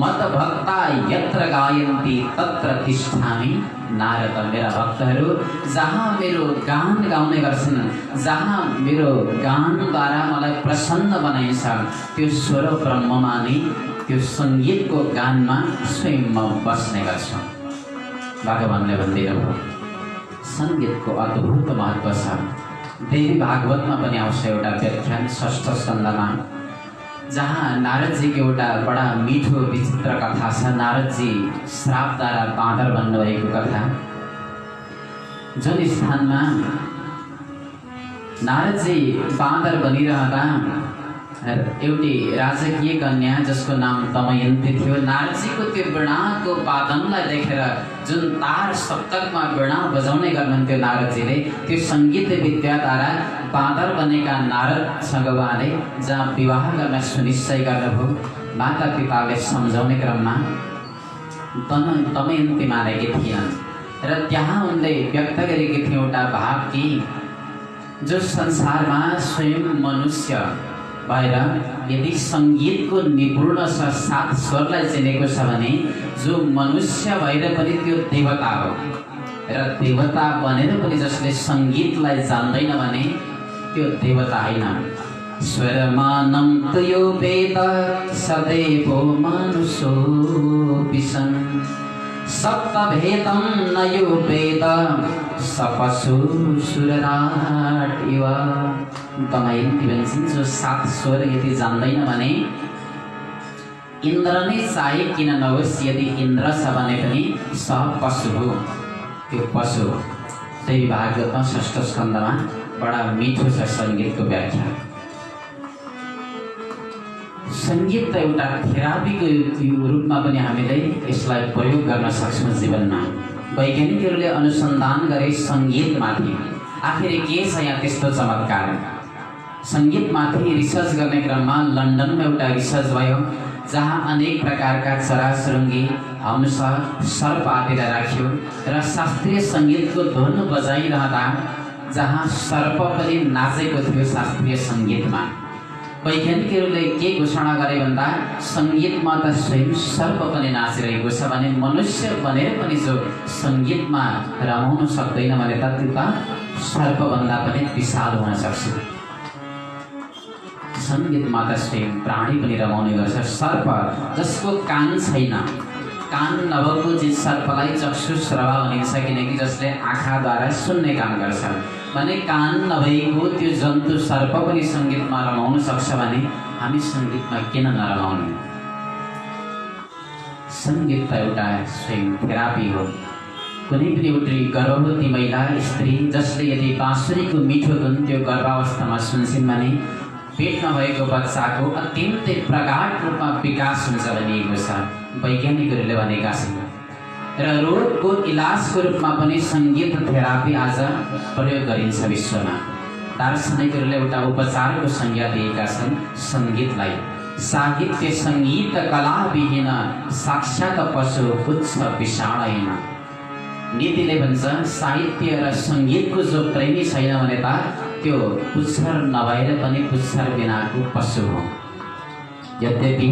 मद्भक्ता यत्र गायन्ति तत्र तिष्ठामि नारद। मेरा भक्तहरू जहाँ मेरो गान गाउने गर्छन्, जहाँ मेरो गानद्वारा मलाई प्रसन्न बनाइन्छ, त्यो स्वर ब्रह्ममा नै, त्यो सङ्गीतको गानमा स्वयं म बस्ने गर्छु। भगवानले भनिदिनुभयो सङ्गीतको अद्भुत महत्त्व छ। देवी भागवतमा पनि आउँछ एउटा व्याख्यान 6ठ स्कन्धमा, जहाँ नारदजीको एउटा बडा मिठो विचित्र कथा छ। नारदजी श्रापद्वारा बाँदर बन्नुभएको कथा। जुन स्थानमा नारदजी बाँदर बनिरहँदा एउटी राजकीय कन्या जसको नाम दमयन्ती थियो, नारदजीको त्यो वीणाको वादनलाई देखेर, जुन तार सप्तकमा वीणा बजाउने गर्नुहुन्थ्यो नारदजीले, त्यो सङ्गीत विद्याद्वारा बाँदर बनेका नारदसँग उहाँले जहाँ विवाह गर्न सुनिश्चय गर्नुभयो, माता पिताले सम्झाउने क्रममा दमयन्ती मानेकी थिइन् र त्यहाँ उनले व्यक्त गरेकी थिए एउटा भाव कि जो संसारमा स्वयं मनुष्य भएर यदि सङ्गीतको निपुण साथ स्वरलाई चिनेको छ भने जो मनुष्य भएर पनि त्यो देवता हो, र देवता बनेर पनि जसले सङ्गीतलाई जान्दैन भने त्यो देवता होइन। स्वरमानं तु यो वेद सदैवो मनुष्यो विसन् सप्तभेदं न यो वेद सपशु सुरराट इव। दमयन्ती भन्छन् जो 7 स्वर यदि जान्दैन भने इन्द्र नै चाहे किन नहोस्, यदि इन्द्र छ भने पनि स पशु हो, त्यो पशु। देवी भागवतमा 6ठ स्कन्धमा बडा मिठो छ सङ्गीतको व्याख्या। सङ्गीत त एउटा थेरापीको रूपमा पनि हामीले यसलाई प्रयोग गर्न सक्छौँ जीवनमा। वैज्ञानिकहरूले अनुसन्धान गरे सङ्गीतमाथि, आखिर के छ यहाँ त्यस्तो चमत्कार। सङ्गीतमाथि रिसर्च गर्ने क्रममा लन्डनमा एउटा रिसर्च भयो, जहाँ अनेक प्रकारका चराचुरुङ्गी, हंस, सर्प आदिलाई राख्यो र शास्त्रीय सङ्गीतको धुन बजाइरहँदा जहाँ सर्प पनि नाचेको थियो शास्त्रीय सङ्गीतमा, वैज्ञानिकहरूले के घोषणा गरे भन्दा सङ्गीतमा त स्वयं सर्प पनि नाचिरहेको छ भने मनुष्य बनेर पनि जो सङ्गीतमा रमाउन सक्दैन भने त त्यो त सर्पभन्दा पनि विशाल हुन सक्छ। सङ्गीतमा त स्वयं प्राणी पनि रमाउने गर्छ। सर्प जसको कान छैन, कान नभएको चिज सर्पलाई चक्षुश्रवा भनिन्छ, किनकि जसले आँखाद्वारा सुन्ने काम गर्छ भने कान नभएको त्यो जन्तु सर्प पनि सङ्गीतमा रमाउन सक्छ भने हामी सङ्गीतमा किन नरमाउने। सङ्गीत त एउटा स्वयं थेरापी हो। कुनै पनि एउटी गर्भवती महिला स्त्री जसले यदि बाँसुरीको मिठो धुन त्यो गर्भावस्थामा सुन्छन् भने पेट नभएको बच्चाको अत्यन्तै प्रगाढ रूपमा विकास हुन्छ भनिएको छ, वैज्ञानिकहरूले भनेका छन्। र रोगको इलाजको रूपमा पनि सङ्गीत थेरापी आज प्रयोग गरिन्छ विश्वमा। दार्शनिकहरूले एउटा उपचारको संज्ञा दिएका छन् सङ्गीतलाई। साहित्य सङ्गीत कला विहीन साक्षात पशु पुच्छ विषाणहीन। नीतिले भन्छ साहित्य र सङ्गीतको जो प्रेमी छैन भने त त्यो पुच्छर नभएर पनि पुच्छर बिनाको पशु हो। यद्यपि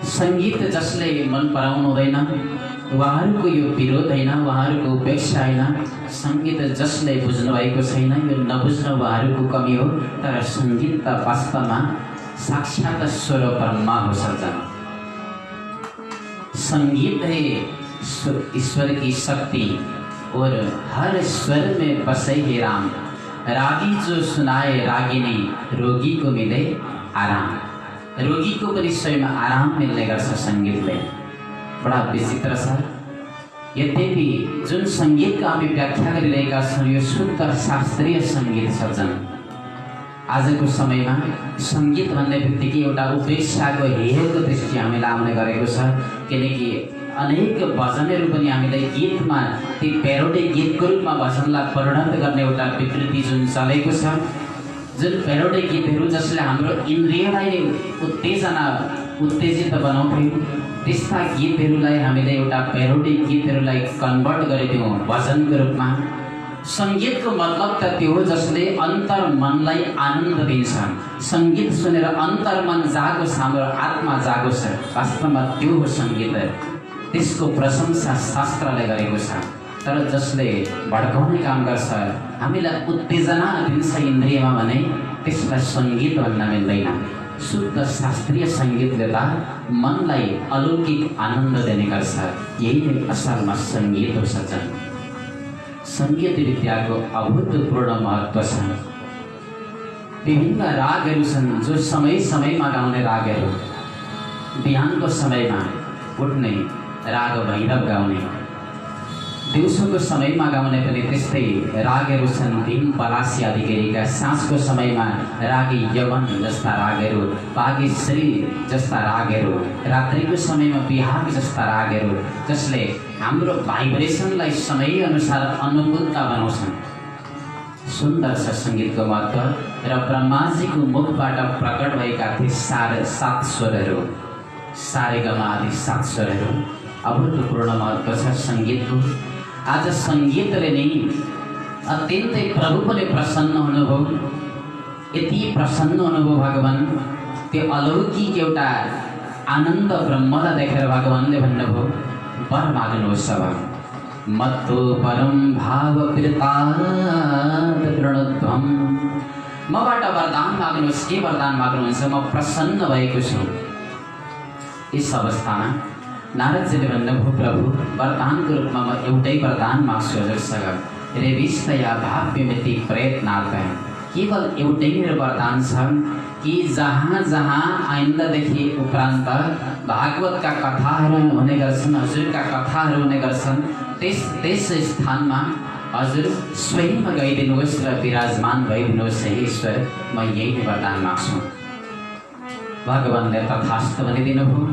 सङ्गीत जसले मन पराउनु हुँदैन उहाँहरूको यो विरोध होइन, उहाँहरूको उपेक्षा होइन। सङ्गीत जसले बुझ्नुभएको छैन यो नबुझ्नु उहाँहरूको कमी हो। तर सङ्गीत त वास्तवमा साक्षात स्वर ब्रह्मा हो सर्जन। संगीत है ईश्वर की शक्ति और हर स्वर में बसे हे राम। रागी जो सुनाए रागिनी रोगी को मिले आराम। रोगी को पनि स्वयं आराम मिल्ने गर्छ सङ्गीतले। बडा विचित्र छ। यद्यपि जुन सङ्गीतको हामी व्याख्या गरिरहेका छौँ यो शुद्ध शास्त्रीय सङ्गीत सर्जन। आजको समयमा सङ्गीत भन्ने बित्तिकै एउटा उपेक्षाको हेयको दृष्टि हामीलाई आउने गरेको छ। किनकि अनेक भजनहरू पनि हामीले गीतमा ती पेरोडी गीतको रूपमा भजनलाई परिणत गर्ने एउटा विकृति जुन चलेको छ, जुन पेरोडी गीतहरू जसले हाम्रो इन्द्रियलाई उत्तेजित बनाउँथ्यो त्यस्ता गीतहरूलाई हामीले एउटा पेरोडी गीतहरूलाई कन्भर्ट गरिदियौँ भजनको रूपमा। सङ्गीतको मतलब त त्यो हो जसले अन्तर मनलाई आनन्द दिन्छ। सङ्गीत सुनेर अन्तर मन जागोस्, हाम्रो आत्मा जागोस्, वास्तवमा त्यो हो सङ्गीत। त्यसको प्रशंसा शास्त्रले गरेको छ। तर जसले भड्काउने काम गर्छ, हामीलाई उत्तेजना दिन्छ इन्द्रियमा भने त्यसलाई सङ्गीत भन्न मिल्दैन। शुद्ध शास्त्रीय सङ्गीतले त मनलाई अलौकिक आनन्द दिने गर्छ। यही नै असलमा सङ्गीत हो सज्जन। सङ्गीत विद्याको अभूतपूर्ण महत्त्व छ। विभिन्न रागहरू छन् जो समय समयमा गाउने रागहरू। बिहानको समयमा उठ्ने राग भैरव गाउने, दिउँसोको समयमा गाउने पनि त्यस्तै रागहरू छन् भीम पलासी आदिका। साँझको समयमा रागी यवन जस्ता रागहरू, बागेश्वरी जस्ता रागहरू, रात्रिको समयमा बिहार जस्ता रागहरू जसले हाम्रो भाइब्रेसनलाई समय अनुसार अनुकूलता बनाउँछन्। सुन्दर छ सङ्गीतको महत्त्व। र ब्रह्माजीको मुखबाट प्रकट भएका ती सात स्वरहरू, सारेगमा आदि 7 स्वरहरू अभूतपूर्ण महत्त्व छ सङ्गीतको। आज सङ्गीतले नै अत्यन्तै प्रभु पनि प्रसन्न हुनुभयो। यति प्रसन्न हुनुभयो भगवान्, त्यो अलौकिक एउटा आनन्द ब्रह्मलाई देखेर भगवान्ले भन्नुभयो वर माग्नुहोस्। अब मत्तो परम भाव प्रीतात् प्रणुध्वं। मबाट वरदान माग्नुहोस्। के वरदान माग्नुहुन्छ? म प्रसन्न भएको छु। यस अवस्थामा नारदजीले भन्नुभयो प्रभु वरदानको रूपमा म एउटै वरदान माग्छु हजुरसँग। रेविष्टया भाव्यमिति प्रयत्नार्थ। केवल एउटै मेरो वरदान छ कि जहाँ जहाँ आइन्दादेखि उपरान्त भागवतका कथाहरू हुने गर्छन्, हजुरका कथाहरू हुने गर्छन्, त्यस स्थानमा हजुर स्वयं गइदिनुहोस् र विराजमान भइदिनुहोस्। हे ईश्वर, म यही वरदान माग्छु। भगवान्ले तथास्तु भनिदिनुभयो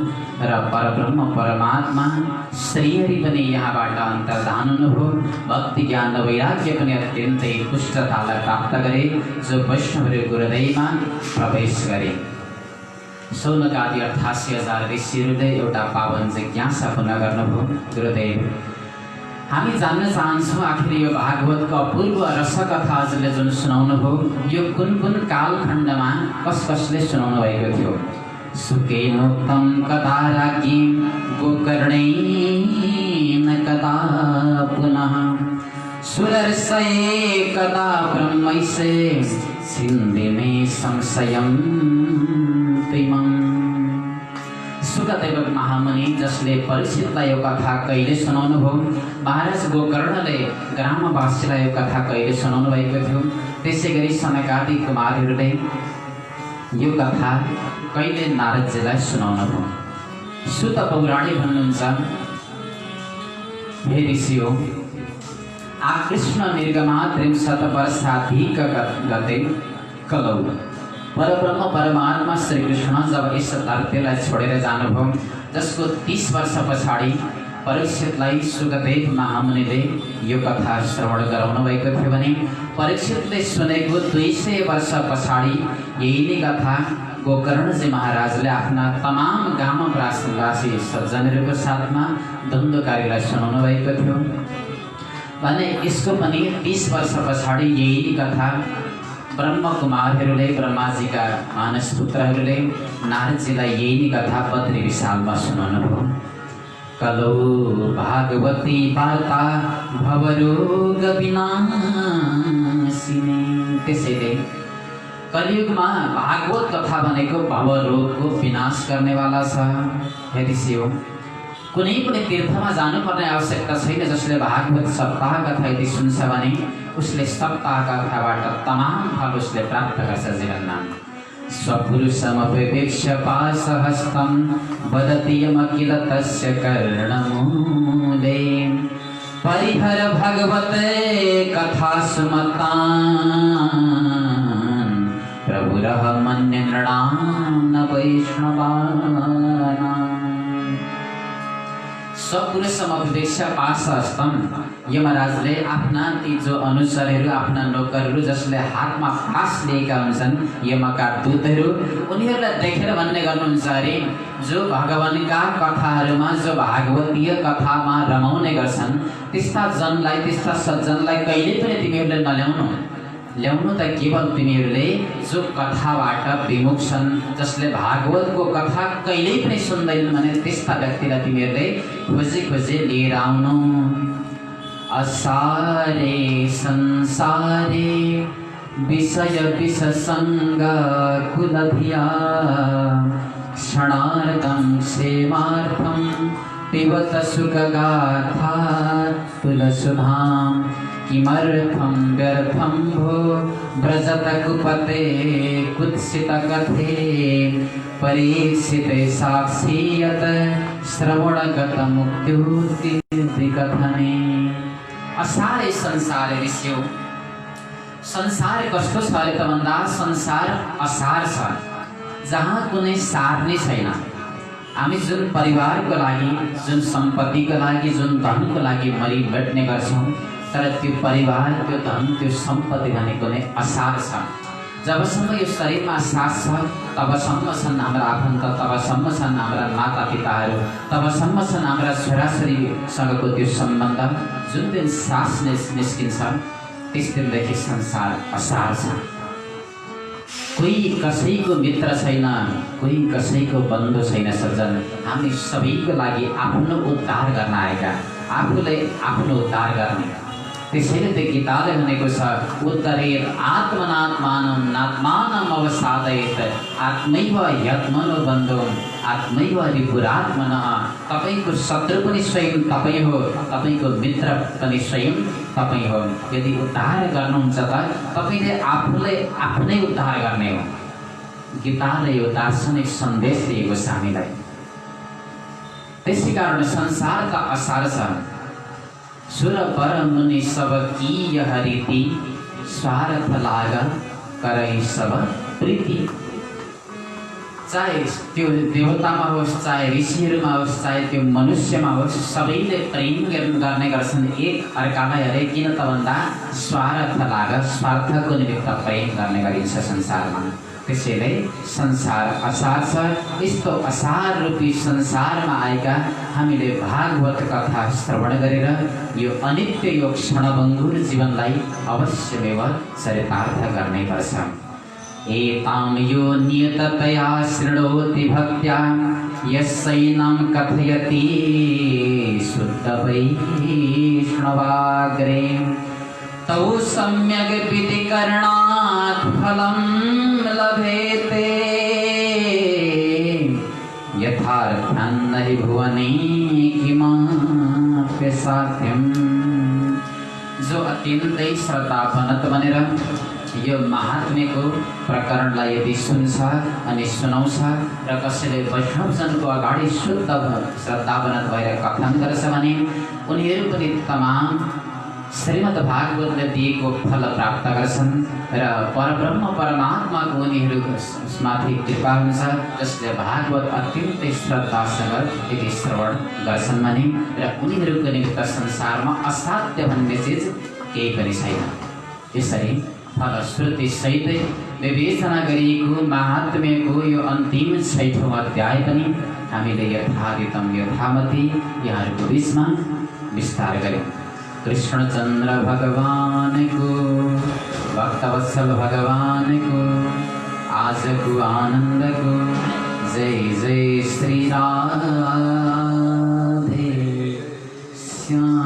र परब्रह्म परमात्मा श्रीहरि पनि यहाँबाट अन्तर्धान हुनुभयो। भक्ति ज्ञान वैराग्य पनि अत्यन्तै पुष्टतालाई प्राप्त गरे, जो वैष्णवहरूको हृदयमा प्रवेश गरे। शौनकादि 88,000 ऋषिहरूले एउटा पावन जिज्ञासा पुनः गर्नुभयो। गुरुदेव, हामी जान्न चाहन्छौँ आखिर यो भागवतको अपूर्व रसकथा हजुरले जुन सुनाउनु भयो यो कुन कुन कालखण्डमा कसले सुनाउनु भएको थियो? सुकेनोक्तं कदा राज्ञी गोकर्णेन कदा पुनः सुरर्षये कदा ब्रह्मैसे सिन्धि मे संशयं त्वमं। सुखदेव महामुनि जसले परीक्षितलाई यो कथा कहिले सुनाउनु भयो, महाराज गोकर्णले ग्रामवासीलाई यो कथा कहिले सुनाउनु भएको थियो, त्यसै गरी सनकादि कुमारहरूले यो कथा कहिले नारदजीलाई सुनाउनु भयो। सुत पौराणिक भन्नुहुन्छ हे ऋषियों, आकृष्ण निर्गमा 30 वर्षाधिक गते कलौ परब्रह्म परमात्मा श्री कृष्ण जब यस धरतीलाई छोडेर जानुभयो, जसको 30 वर्ष पछाडि परीक्षितलाई सुखदेव महामुनिले यो कथा श्रवण गराउनु भएको थियो भने परीक्षितले सुनेको 200 वर्ष पछाडि यही नै कथा गोकर्णजी महाराजले आफ्ना तमाम गामवासी सज्जनहरूको साथमा धुन्धुकारीलाई सुनाउनु भएको थियो भने यसको पनि 30 वर्ष पछाडि यही कथा ब्रह्मकुमारहरूले, ब्रह्माजीका मानस पुत्रहरूले नारदजीलाई यही कथा बद्री विशालमा सुनाउनुभयो। कलौ भागवती वार्ता भवरोग विनाशिनी। त्यसैले कलियुगमा भागवत कथा भनेको भवरोगको विनाश गर्नेवाला छ। हे ऋषियों, कुनै पनि तीर्थमा जानुपर्ने आवश्यकता छैन। जसले भागवत सप्ताह कथा यदि सुन्छ भने उसले सप्ताह कथाबाट तमाम फल उसले प्राप्त गर्छ जीवनमा। स्वपुरुषमभिवेक्ष्य पाशहस्तं वदति यमखिल तस्य कर्णमूले परिहर भगवते कथासु मत्तान् प्रभुरः मन्ये नृणां न वैष्णवानाम्। स्वपुरुषमभिवेक्ष्य पाशहस्तं, यमराजले आफ्ना ती जो अनुचरहरू, आफ्ना नोकरहरू जसले हातमा पास लिएका हुन्छन्, यमका दूतहरू, उनीहरूलाई देखेर भन्ने गर्नुहुन्छ अरे जो भगवानका कथाहरूमा, जो भागवतीय कथामा रमाउने गर्छन् त्यस्ता जनलाई, त्यस्ता सज्जनलाई कहिले पनि तिमीहरूले नल्याउनु। ल्याउनु त केवल तिमीहरूले जो कथाबाट विमुख छन्, जसले भागवतको कथा कहिल्यै पनि सुन्दैनन् भने त्यस्ता व्यक्तिलाई तिमीहरूले खोजी खोजी लिएर आउनु। असारे संसारे विषय विषसङ्ग कुलधिया क्षणार्धं क्षेमार्थं पिबत सुखगाथा तुलसुधाम्। किमर्थं व्यर्थं भो व्रजत कुपते कुत्सितकथे परीक्षिते साक्षी यत् श्रवणगतमुक्त्युक्तिकथने। असारे संसार ऋषियों, संसार कस्तो छ अरे त भन्दा संसार असार छ, जहाँ कुनै सार नै छैन। हामी जुन परिवारको लागि, जुन सम्पत्तिको लागि, जुन धनको लागि मरि भेट्ने गर्छौँ, तर त्यो परिवार, त्यो धन, त्यो सम्पत्ति भनेको नै असार छ। जबसम्म यो शरीरमा सास छ तबसम्म छन् हाम्रा आफन्त, तबसम्म छन् हाम्रा मातापिताहरू, तबसम्म छन् हाम्रा छोराछोरीसँगको त्यो सम्बन्ध। जुन दिन सास निस्किन्छ त्यस दिनदेखि संसार असार छ। कोही कसैको मित्र छैन, कोही कसैको बन्धु छैन। सज्जन, हामी सबैको लागि आफ्नो उद्धार गर्न आएका, आफूले आफ्नो उद्धार गर्ने। त्यसैले त्यो गीताले भनेको छ उद्धरेत आत्मनात्मानं नात्मानं अवसादयेत आत्मैव ह्यात्मनो बन्धुः आत्मैव रिपुरात्मनः। तपाईको शत्रु पनि स्वयं तपाई हो, तपाईको मित्र पनि स्वयं तपाई हो। यदि उद्धार गर्नुहुन्छ त तपाईले आफूले आफ्नै उद्धार गर्ने हो। गीताले यो दार्शनिक सन्देश दिएको छ हामीलाई। त्यसैकारण संसारका असार छ। सुर पर मुनि सब की हरिति स्वार्थ लाग करै सब प्रीति। चाहे त्यो देवतामा होस्, चाहे ऋषिहरूमा होस्, चाहे त्यो मनुष्यमा होस्, सबैले प्रेम गर्ने गर्छन् एक अर्कालाई। अरे किन त भन्दा स्वार्थ लाग, स्वार्थको निमित्त प्रेम गर्ने गरिन्छ संसारमा। त्यसैले संसार असार छ। यस्तो असार रूपी संसारमा आएका हामीले भागवत कथा श्रवण गरेर यो अनित्य, यो क्षणभङ्गुर जीवनलाई अवश्यमेव चरितार्थ गर्नै पर्छ। एतां यो नियततया शृणोति भक्त्या यस्यैनं कथयति शुद्ध वैष्णवाग्रे तौ सम्यग् विधिकरणात् फलं लभेते यथार्थं न हि भुवने किमप्य साध्यम्। जो अत्यन्तै श्रद्धापनत बनेर यो महात्म्यको प्रकरणलाई यदि सुन्छ अनि सुनाउँछ र कसैले वैष्णवजनको अगाडि शुद्ध श्रद्धावनत भएर कथन गर्छ भने उनीहरू पनि तमाम श्रीमद् भागवतले दिएको फल प्राप्त गर्छन् र परब्रह्म परमात्माको उनीहरूमाथि कृपा हुन्छ, जसले भागवत अत्यन्तै श्रद्धासँग यदि श्रवण गर्छन् भने र उनीहरूको निमित्त संसारमा असाध्य भन्ने चिज केही पनि छैन। यसरी फलश्रुति सहितै विवेचना गरिएको महात्म्यको यो अन्तिम 6औं अध्याय पनि हामीले यथादितम यथामति यहाँहरूको बिचमा विस्तार गर्यौँ। कृष्णचन्द्र भगवानको भक्तवत्सल भगवानको आजको आनन्दको जय जय श्री राधे श्याम।